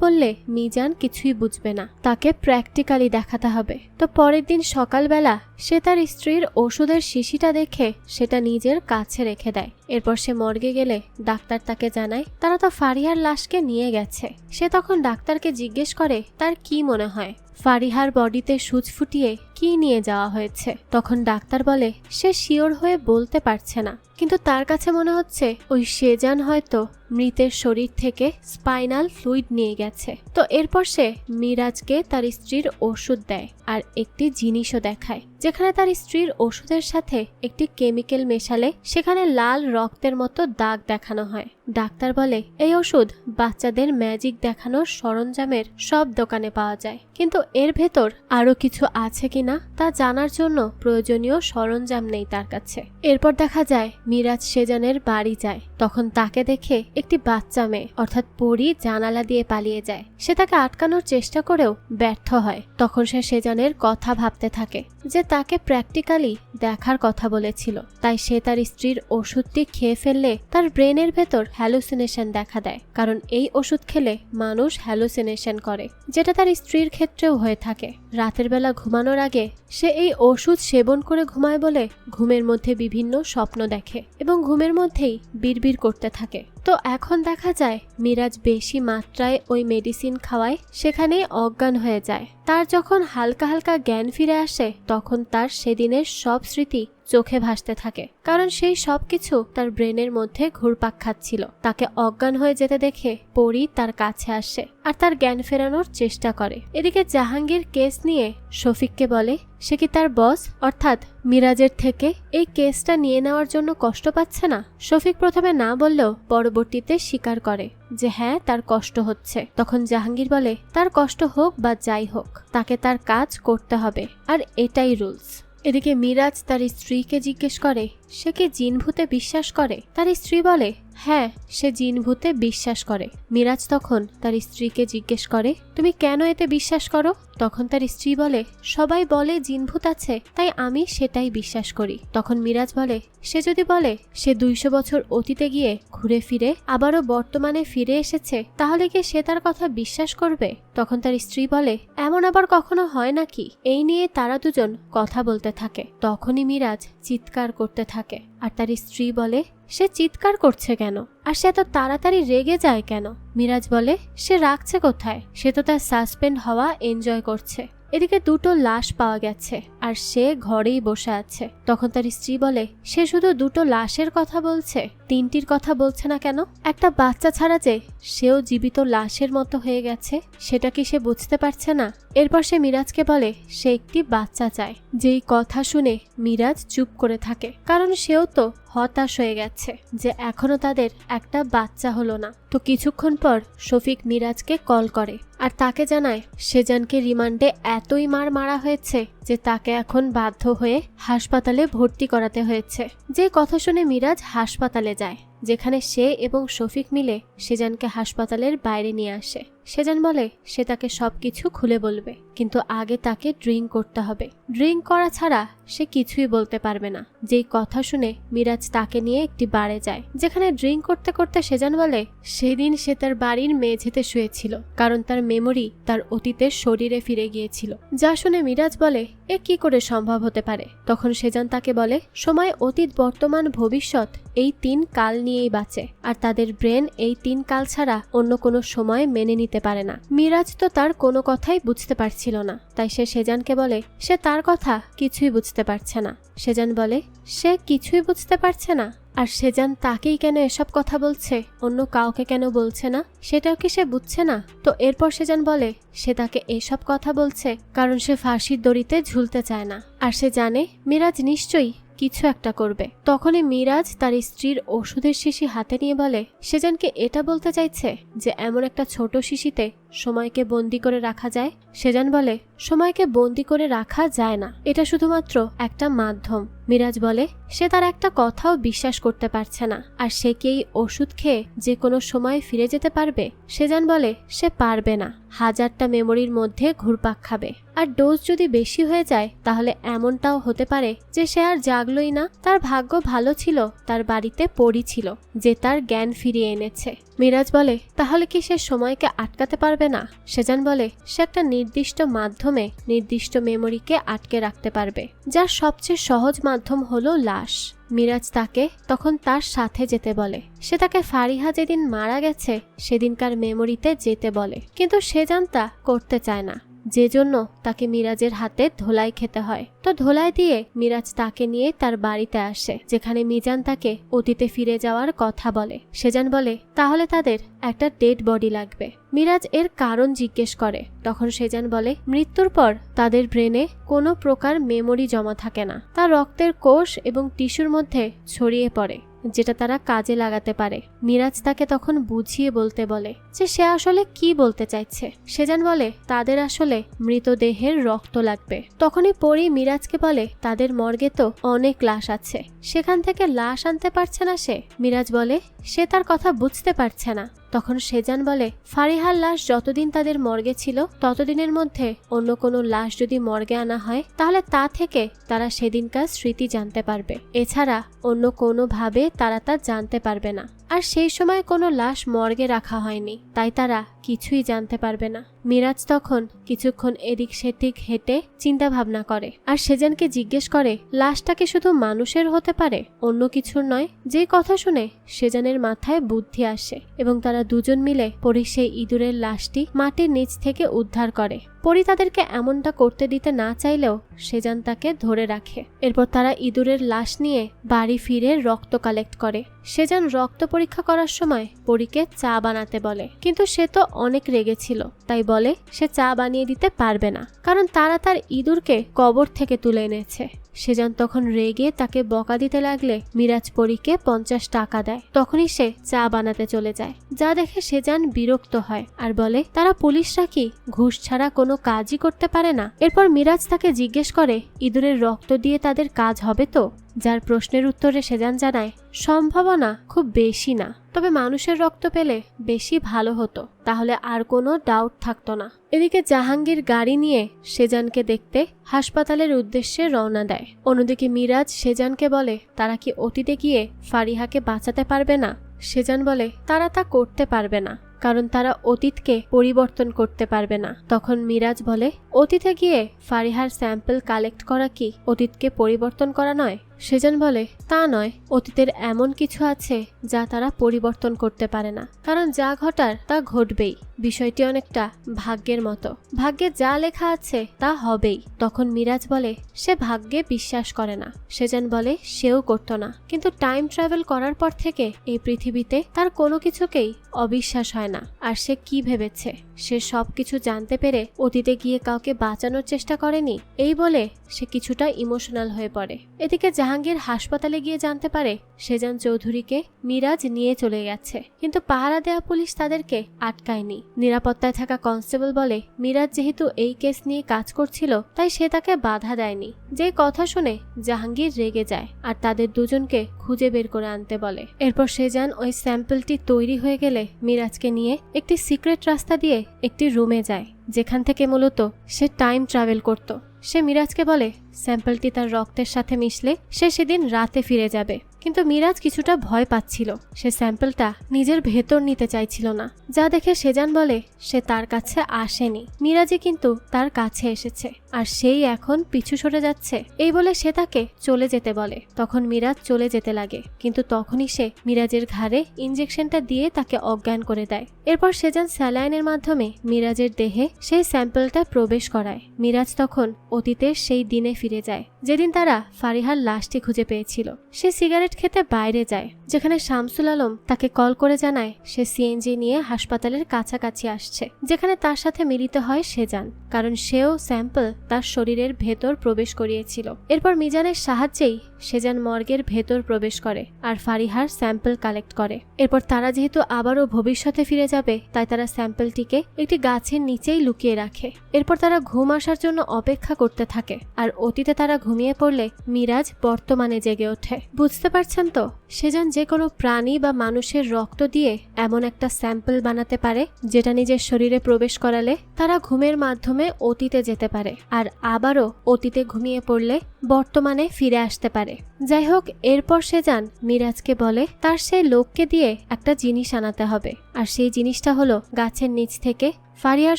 বললে মিজান কিছুই বুঝবে না, তাকে প্র্যাকটিক্যালি দেখাতে হবে। তো পরের দিন সকালবেলা সে তার স্ত্রীর ওষুধের শিশিটা দেখে সেটা নিজের কাছে রেখে দেয়। এরপর সে মর্গে গেলে ডাক্তার তাকে জানায় তারা তো ফারিহার লাশকে নিয়ে গেছে। সে তখন ডাক্তারকে জিজ্ঞেস করে তার কি মনে হয় ফারিহার বডিতে সূচ ফুটিয়ে কি নিয়ে যাওয়া হয়েছে। তখন ডাক্তার বলে সে শিওর হয়ে বলতে পারছে না, কিন্তু তার কাছে মনে হচ্ছে ওই সেজান হয়তো মৃতের শরীর থেকে স্পাইনাল ফ্লুইড নিয়ে গেছে। তো এরপর সে মিরাজকে তার স্ত্রীর ওষুধ দেয় আর একটি জিনিসও দেখায়, যেখানে তার স্ত্রীর ওষুধের সাথে একটি কেমিক্যাল মেশালে সেখানে লাল রক্তের মতো দাগ দেখানো হয়। ডাক্তার বলে এই ওষুধ বাচ্চাদের ম্যাজিক দেখানোর সরঞ্জামের সব দোকানে পাওয়া যায়, কিন্তু এর ভেতর আরো কিছু আছে কিনা তা জানার জন্য প্রয়োজনীয় সরঞ্জাম নেই তার কাছে। এরপর দেখা যায় মিরাজ সেজানের বাড়ি যায়, তখন তাকে দেখে একটি বাচ্চা মেয়ে অর্থাৎ পরী জানালা দিয়ে পালিয়ে যায়। সে তাকে আটকানোর চেষ্টা করেও ব্যর্থ হয়। তখন সে সেজানের কথা ভাবতে থাকে যে তাকে প্র্যাকটিক্যালি দেখার কথা বলেছিল, তাই সে তার স্ত্রীর ওষুধটি খেয়ে ফেললে তার ব্রেনের ভেতর হ্যালুসিনেশন দেখা দেয়, কারণ এই ওষুধ খেলে মানুষ হ্যালুসিনেশন করে, যেটা তার স্ত্রীর ক্ষেত্রেও হয়ে থাকে। রাতের বেলা ঘুমানোর আগে সে এই ওষুধ সেবন করে ঘুমায় বলে ঘুমের মধ্যে বিভিন্ন স্বপ্ন দেখে এবং ঘুমের মধ্যেই বিড়বিড় করতে থাকে। তো এখন দেখা যায় মিরাজ বেশি মাত্রায় ওই মেডিসিন খাওয়ায় সেখানেই অজ্ঞান হয়ে যায়। তার যখন হালকা হালকা জ্ঞান ফিরে আসে, তখন তার সেদিনের সব স্মৃতি চোখে ভাসতে থাকে, কারণ সেই সবকিছু তার ব্রেনের মধ্যে ঘুরপাক খাচ্ছিল। তাকে অজ্ঞান হয়ে যেতে দেখে পরী তার কাছে আসে আর তার জ্ঞান ফেরানোর চেষ্টা করে। এদিকে জাহাঙ্গীর কেস নিয়ে শফিককে বলে সে কি তার বস অর্থাৎ মিরাজের থেকে এই কেসটা নিয়ে নেওয়ার জন্য কষ্ট পাচ্ছে না। শফিক প্রথমে না বললেও পরবর্তীতে স্বীকার করে যে হ্যাঁ তার কষ্ট হচ্ছে। তখন জাহাঙ্গীর বলে তার কষ্ট হোক বা যাই হোক, তাকে তার কাজ করতে হবে, আর এটাই রুলস। এদিকে মিরাজ তার স্ত্রীকে জিজ্ঞেস করে সে কি জিন ভূতে বিশ্বাস করে। তার স্ত্রী বলে হ্যাঁ সে জিন ভূতে বিশ্বাস করে। মিরাজ তখন তার স্ত্রীকে জিজ্ঞেস করে তুমি কেন এতে বিশ্বাস করো। তখন তার স্ত্রী বলে সবাই বলে জিন ভূত আছে, তাই আমি সেটাই বিশ্বাস করি। তখন মিরাজ বলে সে যদি বলে সে 200 বছর অতীতে গিয়ে ঘুরে ফিরে আবারও বর্তমানে ফিরে এসেছে, তাহলে কি সে তার কথা বিশ্বাস করবে। তখন তার স্ত্রী বলে এমন আবার কখনো হয় নাকি। এই নিয়ে তারা দুজন কথা বলতে থাকে। তখনই মিরাজ চিৎকার করতে থাকে, আর তার স্ত্রী বলে সে চিৎকার করছে কেন, আর সে এত তাড়াতাড়ি রেগে যায় কেন। মিরাজ বলে সে রাগছে কোথায়, সে তো তার সাসপেন্ড হওয়া এনজয় করছে। এদিকে দুটো লাশ পাওয়া গেছে আর সে ঘরেই বসে আছে। তখন তার স্ত্রী বলে সে শুধু দুটো লাশের কথা বলছে, তিনটির কথা বলছে না কেন? একটা বাচ্চা ছাড়া যে সেও জীবিত লাশের মতো হয়ে গেছে সেটা কি সে বুঝতে পারছে না? এরপর সে মিরাজকে বলে সে একটি বাচ্চা চায়। যেই কথা শুনে মিরাজ চুপ করে থাকে, কারণ সেও তো হতাশ হয়ে গেছে যে এখনো তাদের একটা বাচ্চা হলো না। তো কিছুক্ষণ পর শফিক মিরাজকে কল করে আর তাকে জানায় সেজানকে রিমান্ডে এতই মারা হয়েছে যে তাকে এখন বাধ্য হয়ে হাসপাতালে ভর্তি করাতে হয়েছে। যে কথা শুনে মিরাজ হাসপাতালে যায়, যেখানে সে এবং শফিক মিলে সেজানকে হাসপাতালের বাইরে নিয়ে আসে। সেজান বলে সে তাকে সবকিছু খুলে বলবে, কিন্তু আগে তাকে ড্রিঙ্ক করতে হবে। ড্রিঙ্ক করা ছাড়া সে কিছুই বলতে পারবে না। যেই কথা শুনে মিরাজ তাকে নিয়ে একটি বারে যায়, যেখানে ড্রিঙ্ক করতে করতে সেজান বলে সেদিন সে তার বাড়ির মেঝেতে শুয়েছিল, কারণ তার মেমোরি তার অতীতের শরীরে ফিরে গিয়েছিল। যা শুনে মিরাজ বলে এ কি করে সম্ভব হতে পারে? তখন সেজান তাকে বলে সময়, অতীত, বর্তমান, ভবিষ্যৎ এই 3 কাল নিয়েই বাঁচে, আর তাদের ব্রেন এই 3 কাল ছাড়া অন্য কোনো সময় মেনে নিতে পারে না। মিরাজ তো তার কোনো কথাই বুঝতে পারছিল না, তাই সে সেজানকে বলে সে তার কথা কিছুই বুঝতে পারছে না। সেজান বলে সে কিছুই বুঝতে পারছে না, আর সেজান তাকেই কেন এসব কথা বলছে, অন্য কাউকে কেন বলছে না, সেটাও কি সে বুঝছে না? তো এরপর সেজান বলে সে তাকে এসব কথা বলছে কারণ সে ফাঁসির দড়িতে ঝুলতে চায় না, আর সে জানে মিরাজ নিশ্চয়ই কিছু একটা করবে। তখনই মিরাজ তার স্ত্রীর ওষুধের শিশি হাতে নিয়ে বলে সেজানকে এটা বলতে চাইছে যে এমন একটা ছোট শিশিতে সময়কে বন্দি করে রাখা যায়। সেজান বলে সময়কে বন্দি করে রাখা যায় না, এটা শুধুমাত্র একটা মাধ্যম। মিরাজ বলে সে তার একটা কথাও বিশ্বাস করতে পারছে না, আর সে কি এই ওষুধ খেয়ে যে কোনো সময় ফিরে যেতে পারবে? সেজান বলে সে পারবে না, 1000টা মেমোরির মধ্যে ঘুরপাক খাবে, আর ডোজ যদি বেশি হয়ে যায় তাহলে এমনটাও হতে পারে যে সে আর জাগলই না। তার ভাগ্য ভালো ছিল তার বাড়িতে পড়ি ছিল যে তার জ্ঞান ফিরিয়ে এনেছে। মিরাজ বলে তাহলে কি সে সময়কে আটকাতে পারবে না? সেজান বলে সে একটা নির্দিষ্ট মাধ্যমে নির্দিষ্ট মেমোরিকে আটকে রাখতে পারবে, যার সবচেয়ে সহজ মাধ্যম হলো লাশ। মিরাজ তাকে তখন তার সাথে যেতে বলে। সে তাকে ফারিহা যেদিন মারা গেছে সেদিনকার মেমোরিতে যেতে বলে, কিন্তু সেজান তা করতে চায় না, যে জন্য তাকে মিরাজের হাতে ধোলাই খেতে হয়। তো ধোলাই দিয়ে মিরাজ তাকে নিয়ে তার বাড়িতে আসে, যেখানে মিজান তাকে অতীতে ফিরে যাওয়ার কথা বলে। সেজান বলে তাহলে তাদের একটা ডেড বডি লাগবে। মিরাজ এর কারণ জিজ্ঞেস করে, তখন সেজান বলে মৃত্যুর পর তাদের ব্রেনে কোনো প্রকার মেমোরি জমা থাকে না, তা রক্তের কোষ এবং টিস্যুর মধ্যে ছড়িয়ে পড়ে, যেটা তারা কাজে লাগাতে পারে। মিরাজ তাকে তখন বুঝিয়ে বলতে বলে যে সে আসলে কি বলতে চাইছে। সেজান বলে তাদের আসলে মৃতদেহের রক্ত লাগবে। তখনই পরি মিরাজকে বলে তাদের মর্গে তো অনেক লাশ আছে, সেখান থেকে লাশ আনতে পারছে না সে। মিরাজ বলে সে তার কথা বুঝতে পারছে না। তখন সেজান বলে ফারিহার লাশ যতদিন তাদের মর্গে ছিল ততদিনের মধ্যে অন্য কোনো লাশ যদি মর্গে আনা হয় তাহলে তা থেকে তারা সেদিনকার স্মৃতি জানতে পারবে, এছাড়া অন্য কোনোভাবে তারা তা জানতে পারবে না। আর সেই সময় কোনো লাশ মর্গে রাখা হয়নি, তাই তারা কিছুই জানতে পারবে না। মিরাজ তখন কিছুক্ষণ এদিক সেদিক হেঁটে চিন্তা ভাবনা করে, আর সেজানকে জিজ্ঞেস করে লাশটা কি শুধু মানুষের হতে পারে, অন্য কিছুর নয়? যে কথা শুনে সেজানের মাথায় বুদ্ধি আসে এবং তারা দুজন মিলে পরি সেই ইঁদুরের লাশটি মাটির নিচ থেকে উদ্ধার করে। পরি তাদেরকে এমনটা করতে দিতে না চাইলেও সেজান তাকে ধরে রাখে। এরপর তারা ইঁদুরের লাশ নিয়ে বাড়ি ফিরে রক্ত কালেক্ট করে। সেজান রক্ত পরীক্ষা করার সময় পরীকে চা বানাতে বলে, কিন্তু সে তো অনেক রেগেছিল, তাই বলে সে চা বানিয়ে দিতে পারবে না, কারণ তারা তার ইঁদুরকে কবর থেকে তুলে এনেছে। সেজান তখন রেগে তাকে বকা দিতে লাগলে মিরাজ পরীকে 50 টাকা দেয়। তখনই সে চা বানাতে চলে যায়, যা দেখে সেজান বিরক্ত হয় আর বলে তারা পুলিশরা কি ঘুষ ছাড়া কোনো কাজই করতে পারে না? এরপর মিরাজ তাকে জিজ্ঞেস করে ইঁদুরের রক্ত দিয়ে তাদের কাজ হবে তো? যার প্রশ্নের উত্তরে সেজান জানায় সম্ভাবনা খুব বেশি না, তবে মানুষের রক্ত পেলে বেশি ভালো হতো, তাহলে আর কোনো ডাউট থাকতো না। এদিকে জাহাঙ্গীর গাড়ি নিয়ে সেজানকে দেখতে হাসপাতালের উদ্দেশ্যে রওনা দেয়। অন্যদিকে মিরাজ সেজানকে বলে তারা কি অতীতে গিয়ে ফারিহাকে বাঁচাতে পারবে না? সেজান বলে তারা তা করতে পারবে না, কারণ তারা অতীতকে পরিবর্তন করতে পারবে না। তখন মিরাজ বলে অতীতে গিয়ে ফারিহার স্যাম্পল কালেক্ট করা কি অতীতকে পরিবর্তন করা নয়? সেজান বলে, তা নয়, অতীতের এমন কিছু আছে যা তারা পরিবর্তন করতে পারে না, কারণ যা ঘটার তা ঘটবেই। বিষয়টি অনেকটা ভাগ্যের মতো, ভাগ্যে যা লেখা আছে তা হবেই। তখন মিরাজ বলে সে ভাগ্যে বিশ্বাস করে না। সেজান বলে সেও করত না, কিন্তু টাইম ট্রাভেল করার পর থেকে এই পৃথিবীতে তার কোনো কিছুকেই অবিশ্বাস হয় না। আর সে কি ভেবেছে সে সবকিছু জানতে পেরে অতীতে গিয়ে কাউকে বাঁচানোর চেষ্টা করেনি? এই বলে সে কিছুটা ইমোশনাল হয়ে পড়ে। এদিকে জাহাঙ্গীর হাসপাতালে গিয়ে জানতে পারে সেজান চৌধুরীকে মিরাজ নিয়ে চলে গেছে, কিন্তু পাহারা দেওয়া পুলিশ তাদেরকে আটকায়নি। নিরাপত্তায় থাকা কনস্টেবল বলে মিরাজ যেহেতু এই কেস নিয়ে কাজ করছিল তাই সে তাকে বাধা দেয়নি। যে কথা শুনে জাহাঙ্গীর রেগে যায় আর তাদের দুজনকে খুঁজে বের করে আনতে বলে। এরপর সেজান ওই স্যাম্পলটি তৈরি হয়ে গেলে মিরাজকে নিয়ে একটি সিক্রেট রাস্তা দিয়ে একটি রুমে যায়, যেখান থেকে মূলত সে টাইম ট্রাভেল করত। সে মিরাজকে বলে স্যাম্পলটি তার রক্তের সাথে মিশলে সে সেদিন রাতে ফিরে যাবে, কিন্তু মিরাজ কিছুটা ভয় পাচ্ছিল। সে স্যাম্পলটা নিজের ভেতর নিতে চাইছিল না, যা দেখে সেজান বলে সে তার কাছে আসেনি, মিরাজই কিন্তু তার কাছে এসেছে আর সেই এখন পিছু সরে যাচ্ছে। এই বলে সে তাকে চলে যেতে বলে। তখন মিরাজ চলে যেতে লাগে, কিন্তু তখনই সে মিরাজের ঘাড়ে ইনজেকশনটা দিয়ে তাকে অজ্ঞান করে দেয়। এরপর সেজান স্যালাইনের মাধ্যমে মিরাজের দেহে সেই স্যাম্পলটা প্রবেশ করায়। মিরাজ তখন অতীতের সেই দিনে ফিরে যায় যেদিন তারা ফারিহার লাশটি খুঁজে পেয়েছিল। সে সিগারেট খেতে বাইরে যায়, যেখানে শামসুল আলম তাকে কল করে জানায় সে সিএনজি নিয়ে হাসপাতালের কাছাকাছি আসছে, যেখানে তার সাথে মিলিত হয় সেজান, কারণ সেও স্যাম্পল তার শরীরের ভেতর প্রবেশ করিয়েছিল। এরপর মিজানের সাহায্যেই সেজান মর্গের ভেতর প্রবেশ করে আর ফারিহার স্যাম্পল কালেক্ট করে। এরপর তারা যেহেতু আবারও ভবিষ্যতে ফিরে যাবে তাই তারা স্যাম্পলটিকে একটি গাছের নিচেই লুকিয়ে রাখে। এরপর তারা ঘুম আসার জন্য অপেক্ষা করতে থাকে আর অতীতে তারা ঘুমিয়ে পড়লে মিরাজ বর্তমানে জেগে ওঠে। বুঝতে পারছেন তো, সেজান যে কোনো প্রাণী বা মানুষের রক্ত দিয়ে এমন একটা স্যাম্পল বানাতে পারে যেটা নিজের শরীরে প্রবেশ করালে তারা ঘুমের মাধ্যমে অতীতে যেতে পারে আর আবারও অতীতে ঘুমিয়ে পড়লে বর্তমানে ফিরে আসতে পারে। যাই হোক, এরপর সেজান মিরাজকে বলে তার সেই লোককে দিয়ে একটা জিনিস আনাতে হবে, আর সেই জিনিসটা হলো গাছের নিচ থেকে ফারিয়ার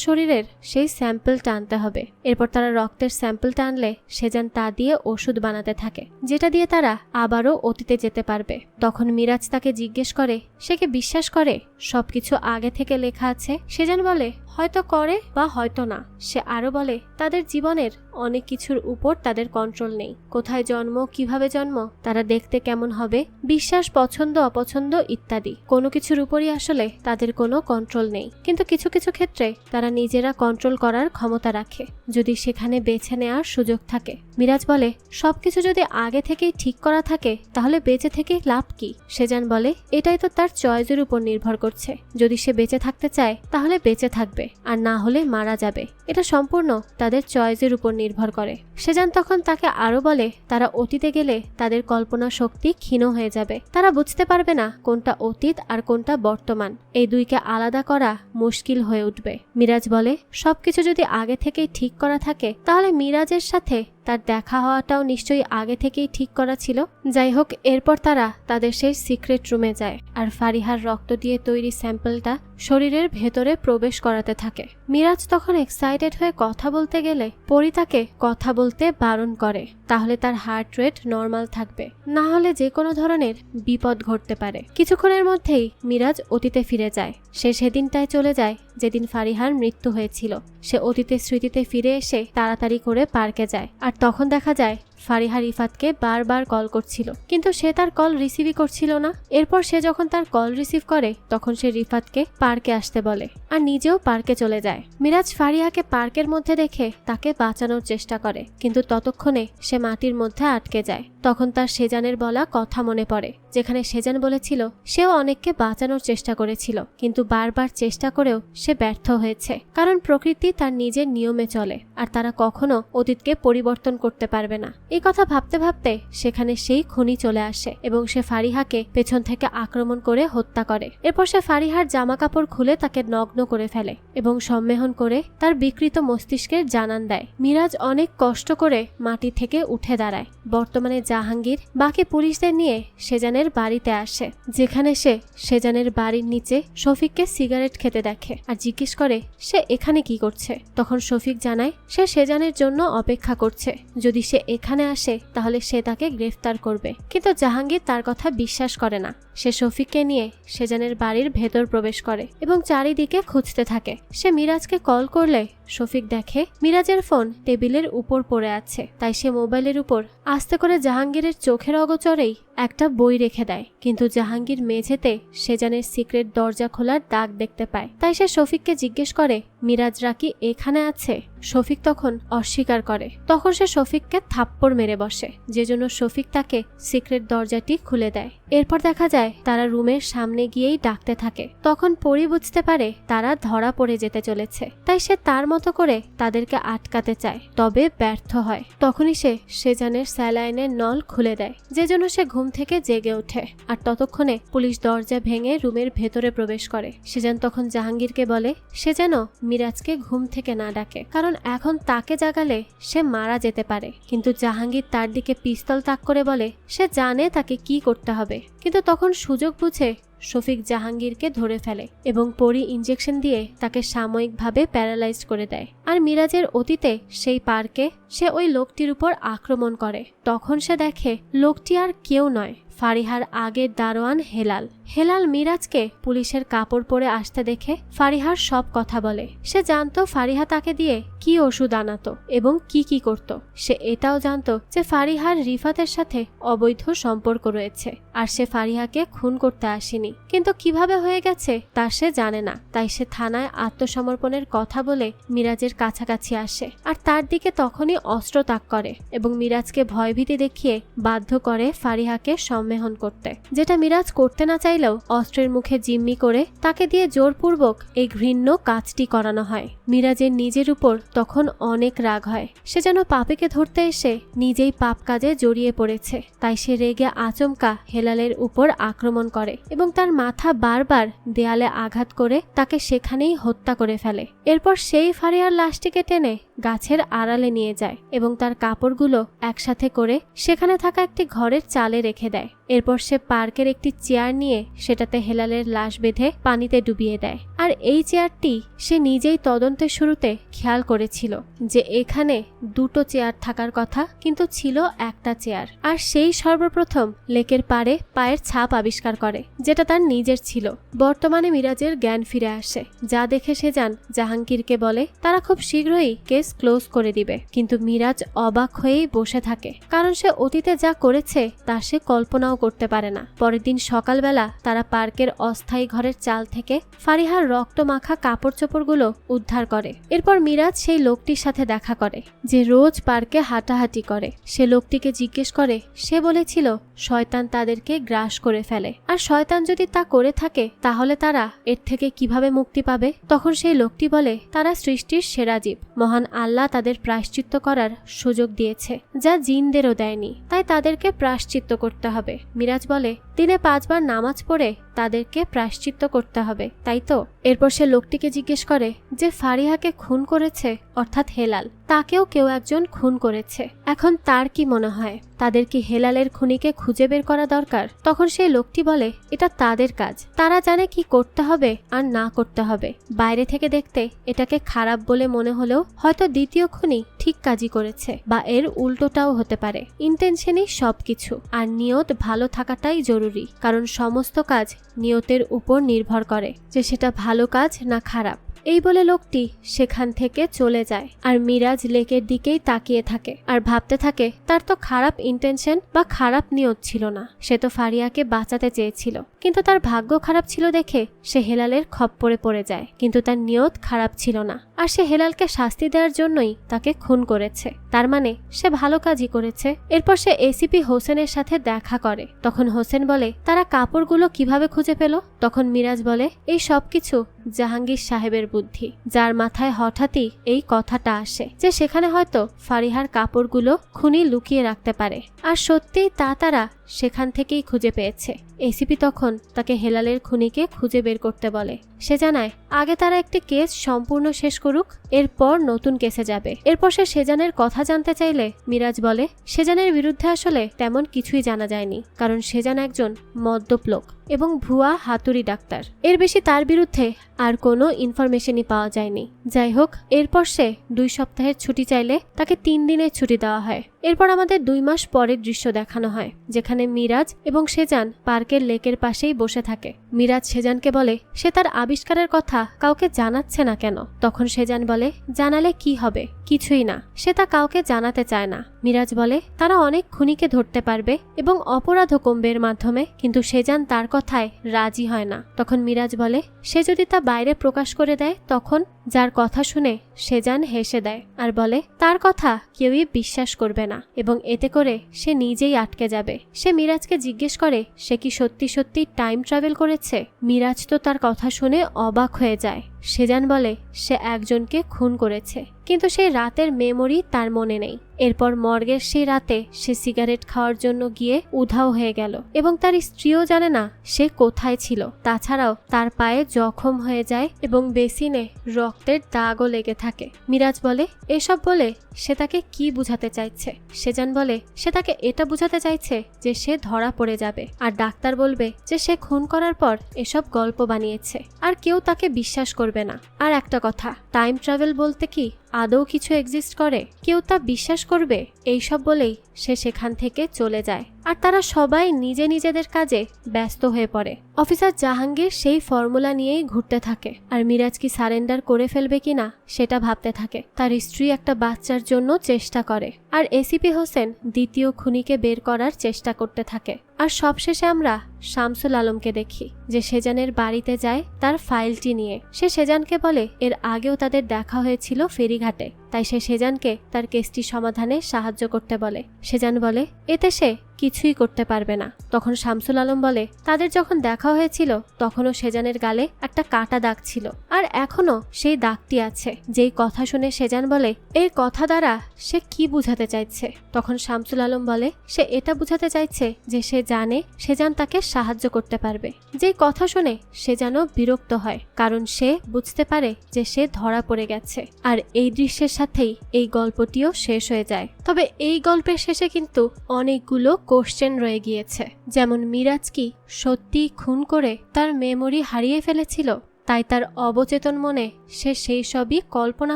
শরীরের সেই স্যাম্পলটা আনতে হবে। এরপর তারা রক্তের স্যাম্পলটা আনলে সেজান তা দিয়ে ওষুধ বানাতে থাকে, যেটা দিয়ে তারা আবারও অতীতে যেতে পারবে। তখন মিরাজ তাকে জিজ্ঞেস করে সে কি বিশ্বাস করে সবকিছু আগে থেকে লেখা আছে? সেজান বলে হয়তো করে বা হয়তো না। সে আরো বলে তাদের জীবনের অনেক কিছুর উপর তাদের কন্ট্রোল নেই, কোথায় জন্ম, কিভাবে জন্ম, তারা দেখতে কেমন হবে, বিশ্বাস, পছন্দ অপছন্দ ইত্যাদি কোনো কিছুর উপরই আসলে তাদের কোনো কন্ট্রোল নেই। কিন্তু কিছু কিছু ক্ষেত্রে তারা নিজেরা কন্ট্রোল করার ক্ষমতা রাখে যদি সেখানে বেছে নেওয়ার সুযোগ থাকে। মিরাজ বলে সবকিছু যদি আগে থেকেই ঠিক করা থাকে তাহলে বেঁচে থেকে লাভ কি? সেজান বলে এটাই তো তার চয়েসের উপর নির্ভর করছে, যদি সে বেঁচে থাকতে চায় তাহলে বেঁচে থাকবে আর না হলে মারা যাবে, এটা সম্পূর্ণ তাদের চয়েসের উপর নির্ভর করে। সেজান তখন তাকে আরো বলে তারা অতীতে গেলে তাদের কল্পনা শক্তি ক্ষীণ হয়ে যাবে, তারা বুঝতে পারবে না কোনটা অতীত আর কোনটা বর্তমান, এই দুইকে আলাদা করা মুশকিল হয়ে উঠবে। মিরাজ বলে সবকিছু যদি আগে থেকেই ঠিক করা থাকে তাহলে মিরাজের সাথে তার দেখা হওয়াটাও নিশ্চয়ই আগে থেকেই ঠিক করা ছিল। যাই হোক, এরপর তারা তাদের সেই সিক্রেট রুমে যায় আর ফারিহার রক্ত দিয়ে তৈরি স্যাম্পলটা শরীরের ভেতরে প্রবেশ করাতে থাকে। মিরাজ তখন এক্সাইটেড হয়ে কথা বলতে গেলে পরি তাকে কথা বলতে বারণ করে, তাহলে তার হার্ট রেট নর্মাল থাকবে, না হলে যে কোনো ধরনের বিপদ ঘটতে পারে। কিছুক্ষণের মধ্যেই মিরাজ অতীতে ফিরে যায়। সে সেদিনটায় চলে যায় যেদিন ফারিহার মৃত্যু হয়েছিল। সে অতীতের স্মৃতিতে ফিরে এসে তাড়াতাড়ি করে পার্কে যায় আর তখন দেখা যায় ফারিহা রিফাতকে বারবার কল করছিল, কিন্তু সে তার কল রিসিভই করছিল না। এরপর সে যখন তার কল রিসিভ করে তখন সে রিফাতকে পার্কে আসতে বলে আর নিজেও পার্কে চলে যায়। মিরাজ ফারিহাকে পার্কের মধ্যে দেখে তাকে বাঁচানোর চেষ্টা করে, কিন্তু ততক্ষণে সে মাটির মধ্যে আটকে যায়। তখন তার সেজানের বলা কথা মনে পড়ে, যেখানে সেজান বলেছিল সেও অনেককে বাঁচানোর চেষ্টা করেছিল, কিন্তু বারবার চেষ্টা করেও সে ব্যর্থ হয়েছে, কারণ প্রকৃতি তার নিজের নিয়মে চলে আর তারা কখনো অতীতকে পরিবর্তন করতে পারবে না। এই কথা ভাবতে ভাবতে সেখানে সেই খুনি চলে আসে এবং সে ফারিহাকে পেছন থেকে আক্রমণ করে হত্যা করে। এরপর সে ফারিহার জামা কাপড় খুলে তাকে নগ্ন করে ফেলে এবং সম্মেলন করে তার বিকৃত মস্তিষ্কের জানান দেয়। মিরাজ অনেক কষ্ট করে মাটি থেকে উঠে দাঁড়ায়। বর্তমানে জাহাঙ্গীর বাকি পুলিশদের নিয়ে সেজানের বাড়িতে আসে, যেখানে সে সেজানের বাড়ির নিচে শফিককে সিগারেট খেতে দেখে আর জিজ্ঞেস করে সে এখানে কি করছে। তখন শফিক জানায় সে সেজানের জন্য অপেক্ষা করছে, যদি সে এখানে আসে তাহলে সে তাকে গ্রেফতার করবে। কিন্তু জাহাঙ্গীর তার কথা বিশ্বাস করে না। সে শফিককে নিয়ে সেজানের বাড়ির ভেতর প্রবেশ করে এবং চারিদিকে খুঁজতে থাকে। সে মিরাজকে কল করলে শফিক দেখে মিরাজের ফোন টেবিলের উপর পড়ে আছে, তাই সে মোবাইলের উপর আস্তে করে জাহাঙ্গীরের চোখের অগোচরেই একটা বই রেখে দেয়। কিন্তু জাহাঙ্গীর মেঝেতে সেজানের সিক্রেট দরজা খোলার দাগ দেখতে পায়, তাই সে শফিককে জিজ্ঞেস করে মিরাজরা কি এখানে আছে। শফিক তখন অস্বীকার করে। তখন সে শফিককে থাপ্পড় মেরে বসে, যে জন্য শফিক তাকে সিক্রেট দরজাটি খুলে দেয়। এরপর দেখা যায় তারা রুমের সামনে গিয়েই ডাকতে থাকে। তখন পরি বুঝতে পারে তারা ধরা পড়ে যেতে চলেছে, তাই সে তার মতো করে তাদেরকে আটকাতে চায়, তবে ব্যর্থ হয়। তখনই সে সেজানের স্যালাইনের নল খুলে দেয়, যে জন্য সে ঘুম থেকে জেগে ওঠে। আর ততক্ষণে পুলিশ দরজা ভেঙে রুমের ভেতরে প্রবেশ করে। সেজান তখন জাহাঙ্গীরকে বলে সে যেন মিরাজকে ঘুম থেকে না ডাকে, কারণ এখন তাকে জাগালে সে মারা যেতে পারে। কিন্তু জাহাঙ্গীর তার দিকে পিস্তল তাক করে বলে সে জানে তাকে কি করতে হবে। কিন্তু তখন সুযোগ বুঝে শফিক জাহাঙ্গীরকে ধরে ফেলে এবং পরি ইঞ্জেকশন দিয়ে তাকে সাময়িকভাবে প্যারালাইজড করে দেয়। আর মিরাজের অতীতে সেই পার্কে সে ওই লোকটির উপর আক্রমণ করে। তখন সে দেখে লোকটি আর কেউ নয়, ফারিহার আগের দারোয়ান হেলাল। হেলাল মিরাজকে পুলিশের কাপড় পরে আসতে দেখে ফারিহার সব কথা বলে। সে জানতো ফারিহা তাকে দিয়ে কি ওষুধ আনাতো এবং কি করত। সে এটাও জানতো যে ফারিহার রিফাতের সাথে অবৈধ সম্পর্ক রয়েছে, আর সে ফারিহাকে খুন করতে আসেনি। কিন্তু কিভাবে হয়ে গেছে তা সে জানে না। তাই সে থানায় আত্মসমর্পণের কথা বলে মিরাজের কাছাকাছি আসে, আর তার দিকে তখনই অস্ত্র তাক করে এবং মিরাজকে ভয়ভীতি দেখিয়ে বাধ্য করে ফারিহাকে সম্মেলন করতে, যেটা মিরাজ করতে না চাইলেও অস্ত্রের মুখে জিম্মি করে তাকে দিয়ে জোরপূর্বক এই ঘৃণ্য কাজটি করানো হয়। মিরাজের নিজের উপর তখন অনেক রাগ হয়। সে যেন পাপীকে ধরতে এসে নিজেই পাপ কাজে জড়িয়ে পড়েছে। তাই সে রেগে আচমকা হেলালের উপর আক্রমণ করে এবং তার মাথা বারবার দেয়ালে আঘাত করে তাকে সেখানেই হত্যা করে ফেলে। এরপর সেই ফারিহার লাশটিকে টেনে গাছের আড়ালে নিয়ে যায় এবং তার কাপড়গুলো একসাথে করে সেখানে থাকা একটি ঘরের চালে রেখে দেয়। এরপর সে পার্কের একটি চেয়ার নিয়ে সেটাতে হেলালের লাশ বেঁধে পানিতে ডুবিয়ে দেয়। আর এই চেয়ারটি সে নিজেই তদন্তের শুরুতে খেয়াল করেছিল যে এখানে দুটো চেয়ার থাকার কথা, কিন্তু ছিল একটা চেয়ার। আর সেই সর্বপ্রথম লেকের পাড়ে পায়ের ছাপ আবিষ্কার করে, যেটা তার নিজের ছিল। বর্তমানে মিরাজের জ্ঞান ফিরে আসে, যা দেখে সেজান জাহাঙ্গীরকে বলে তারা খুব শীঘ্রই কেস ক্লোজ করে দিবে। কিন্তু মিরাজ অবাক হয়েই বসে থাকে, কারণ সে অতীতে যা করেছে তা সে কল্পনাও করতে পারে না। পরের দিন সকালবেলা তারা পার্কের অস্থায়ী ঘরের চাল থেকে ফারিহার রক্ত মাখা কাপড় চোপড়গুলো উদ্ধার করে। এরপর মিরাজ সেই লোকটির সাথে দেখা করে যে রোজ পার্কে হাঁটাহাঁটি করে। সে লোকটিকে জিজ্ঞেস করে, সে বলেছিল শয়তান তাদেরকে গ্রাস করে ফেলে, আর শয়তান যদি তা করে থাকে তাহলে তারা এর থেকে কিভাবে মুক্তি পাবে। তখন সেই লোকটি বলে তারা সৃষ্টির সেরা জীব, মহান আল্লাহ তাদের প্রায়শ্চিত্ত করার সুযোগ দিয়েছে, যা জিনদেরও দেয়নি, তাই তাদেরকে প্রায়শ্চিত্ত করতে হবে। মিরাজ বলে দিনে 5 বার নামাজ পড়ে তাদেরকে প্রায়শ্চিত্ত করতে হবে, তাই তো। এরপর সে লোকটিকে জিজ্ঞেস করে যে ফারিহাকে খুন করেছে অর্থাৎ হেলাল, তাকেও কেউ একজন খুন করেছে, এখন তার কি মনে হয় তাদের কি হেলালের খুনিকে খুঁজে বের করা দরকার? তখন সেই লোকটি বলে এটা তাদের কাজ, তারা জানে কি করতে হবে আর না করতে হবে। বাইরে থেকে দেখতে এটাকে খারাপ বলে মনে হলেও হয়তো দ্বিতীয় খুনি ঠিক কাজই করেছে, বা এর উল্টোটাও হতে পারে। ইন্টেনশনই সবকিছু, আর নিয়ত ভালো থাকাটাই জরুরি, কারণ সমস্ত কাজ নিয়তের উপর নির্ভর করে যে সেটা ভালো কাজ না খারাপ। এই বলে লোকটি সেখান থেকে চলে যায়, আর মিরাজ লেকের দিকেই তাকিয়ে থাকে আর ভাবতে থাকে তার তো খারাপ ইন্টেনশন বা খারাপ নিয়ত ছিল না, সে তো ফারিয়াকে বাঁচাতে চেয়েছিল। কিন্তু তার ভাগ্য খারাপ ছিল দেখে সে হেলালের খপ্পরে পড়ে যায়, কিন্তু তার নিয়ত খারাপ ছিল না, আর সে হেলালকে শাস্তি দেওয়ার জন্যই তাকে খুন করেছে। তার মানে সে ভালো কাজই করেছে। এরপর সে এসিপি হোসেনের সাথে দেখা করে। তখন হোসেন বলে তারা কাপড়গুলো কিভাবে খুঁজে পেল? তখন মিরাজ বলে এই সবকিছু জাহাঙ্গীর সাহেবের বুদ্ধি, যার মাথায় হঠাৎই এই কথাটা আসে যে সেখানে হয়তো ফারিহার কাপড়গুলো খুনি লুকিয়ে রাখতে পারে। আর সত্যিই তা তারা সেখান থেকেই খুঁজে পেয়েছে। এসিপি তখন তাকে হেলালের খুনিকে খুঁজে বের করতে বলে। সে জানায় আগে তারা একটি কেস সম্পূর্ণ শেষ করুক, এরপর নতুন কেসে যাবে। এরপর সে সেজানের কথা জানতে চাইলে মিরাজ বলে সেজানের বিরুদ্ধে আসলে তেমন কিছুই জানা যায়নি, কারণ সেজান একজন মদ্যপ লোক এবং ভুয়া হাতুড়ি ডাক্তার। এর বেশি তার বিরুদ্ধে আর কোনো ইনফরমেশনই পাওয়া যায়নি। যাই হোক, এরপর সে 2 সপ্তাহের ছুটি চাইলে তাকে 3 দিনের ছুটি দেওয়া হয়। এরপর আমাদের 2 মাস পরের দৃশ্য দেখানো হয়, যেখানে মিরাজ এবং সেজান পার্কের লেকের পাশেই বসে থাকে। মিরাজ সেজানকে বলে সে তার আবিষ্কারের কথা কাউকে জানাচ্ছে না কেন। তখন সেজান বলে জানালে কি হবে, কিছুই না, সে তা কাউকে জানাতে চায় না। মিরাজ বলে তারা অনেক খুনিকে ধরতে পারবে এবং অপরাধও কমবে এর মাধ্যমে, কিন্তু সেজান তার কথায় রাজি হয় না। তখন মিরাজ বলে সে যদি তা বাইরে প্রকাশ করে দেয় তখন, যার কথা শুনে সেজান হেসে দেয় আর বলে তার কথা কেউই বিশ্বাস করবে না এবং এতে করে সে নিজেই আটকে যাবে। সে মিরাজকে জিজ্ঞেস করে সে কি সত্যি সত্যি টাইম ট্রাভেল করেছে। মিরাজ তো তার কথা শুনে অবাক হয়ে যায়। সেজান বলে সে একজনকে খুন করেছে, কিন্তু সেই রাতের মেমোরি তার মনে নেই। এরপর মর্গের সেই রাতে সে সিগারেট খাওয়ার জন্য গিয়ে উধাও হয়ে গেল এবং তার স্ত্রীও জানে না সে কোথায় ছিল। তাছাড়াও তার পায়ে জখম হয়ে যায় এবং বেসিনে রক্তের দাগও লেগে থাকে। মিরাজ বলে এসব বলে সে তাকে কি বুঝাতে চাইছে। সেজান বলে সে তাকে এটা বুঝাতে চাইছে যে সে ধরা পড়ে যাবে, আর ডাক্তার বলবে যে সে খুন করার পর এসব গল্প বানিয়েছে আর কেউ তাকে বিশ্বাস করবে না। আর একটা কথা, টাইম ট্রাভেল বলতে কি আদৌ কিছু এক্সিস্ট করে? কেউ তা বিশ্বাস করবে? এইসব বলেই সে সেখান থেকে চলে যায় আর তারা সবাই নিজে নিজেদের কাজে ব্যস্ত হয়ে পড়ে। অফিসার জাহাঙ্গীর সেই ফর্মুলা নিয়েই ঘুরতে থাকে আর মিরাজ কি সারেন্ডার করে ফেলবে কিনা সেটা ভাবতে থাকে। তার স্ত্রী একটা বাচ্চার জন্য চেষ্টা করে আর এসিপি হোসেন দ্বিতীয় খুনিকে বের করার চেষ্টা করতে থাকে। আর সবশেষে আমরা শামসুল আলমকে দেখি যে সেজানের বাড়িতে যায় তার ফাইলটি নিয়ে। সে সেজানকে বলে এর আগেও তাদের দেখা হয়েছিল ফেরিঘাটে, তাই সে সেজানকে তার কেসটি সমাধানে সাহায্য করতে বলে। সেজান বলে এতে সে কিছুই করতে পারবে না। তখন শামসুল আলম বলে তাদের যখন দেখা হয়েছিল তখনও সেজানের গালে একটা কাটা দাগ ছিল আর এখনো সেই দাগটি আছে। যেই কথা শুনে সেজান বলে এই কথা দ্বারা সে কি বুঝাতে চাইছে। তখন শামসুল আলম বলে সে এটা বুঝাতে চাইছে যে সে জানে সেজান তাকে সাহায্য করতে পারবে। যেই কথা শুনে সেজানও বিরক্ত হয়, কারণ সে বুঝতে পারে যে সে ধরা পড়ে গেছে। আর এই দৃশ্যের সাথেই এই গল্পটিও শেষ হয়ে যায়। তবে এই গল্পের শেষে কিন্তু অনেকগুলো কোশ্চেন রয়ে গিয়েছে, যেমন মিরাজ কি সত্যি খুন করে তার মেমোরি হারিয়ে ফেলেছিল, তাই তার অবচেতন মনে সে সেই সবই কল্পনা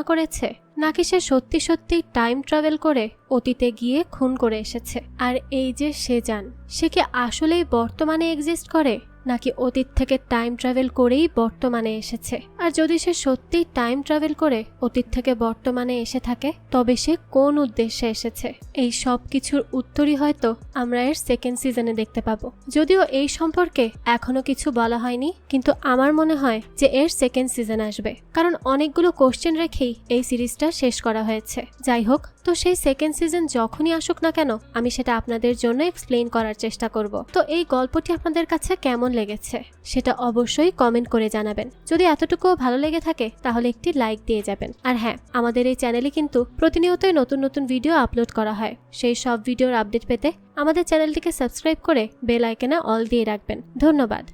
করেছে, নাকি সে সত্যি সত্যি টাইম ট্রাভেল করে অতীতে গিয়ে খুন করে এসেছে। আর এই যে সেজান, সে কি আসলেই বর্তমানে এক্সিস্ট করে, নাকি অতীত থেকে টাইম ট্রাভেল করেই বর্তমানে এসেছে। আর যদি সে সত্যি টাইম ট্রাভেল করে অতীত থেকে বর্তমানে এসে থাকে, তবে সে কোন উদ্দেশ্যে এসেছে? এই সব কিছুর উত্তরই হয়তো আমরা এর সেকেন্ড সিজনে দেখতে পাবো। যদিও এই সম্পর্কে এখনো কিছু বলা হয়নি, কিন্তু আমার মনে হয় যে এর সেকেন্ড সিজন আসবে, কারণ অনেকগুলো কোশ্চেন রেখেই এই সিরিজটা শেষ করা হয়েছে। যাই হোক, তো সেই সেকেন্ড সিজন যখনই আসুক না কেন আমি সেটা আপনাদের জন্য এক্সপ্লেইন করার চেষ্টা করব। তো এই গল্পটি আপনাদের কাছে কেমন লেগেছে সেটা অবশ্যই কমেন্ট করে জানাবেন। যদি এতটুকুও ভালো লেগে থাকে তাহলে একটি লাইক দিয়ে যাবেন। আর হ্যাঁ, আমাদের এই চ্যানেলে কিন্তু প্রতিনিয়তই নতুন নতুন ভিডিও আপলোড করা হয়। সেই সব ভিডিওর আপডেট পেতে আমাদের চ্যানেলটিকে সাবস্ক্রাইব করে বেল আইকনে অল দিয়ে রাখবেন। ধন্যবাদ।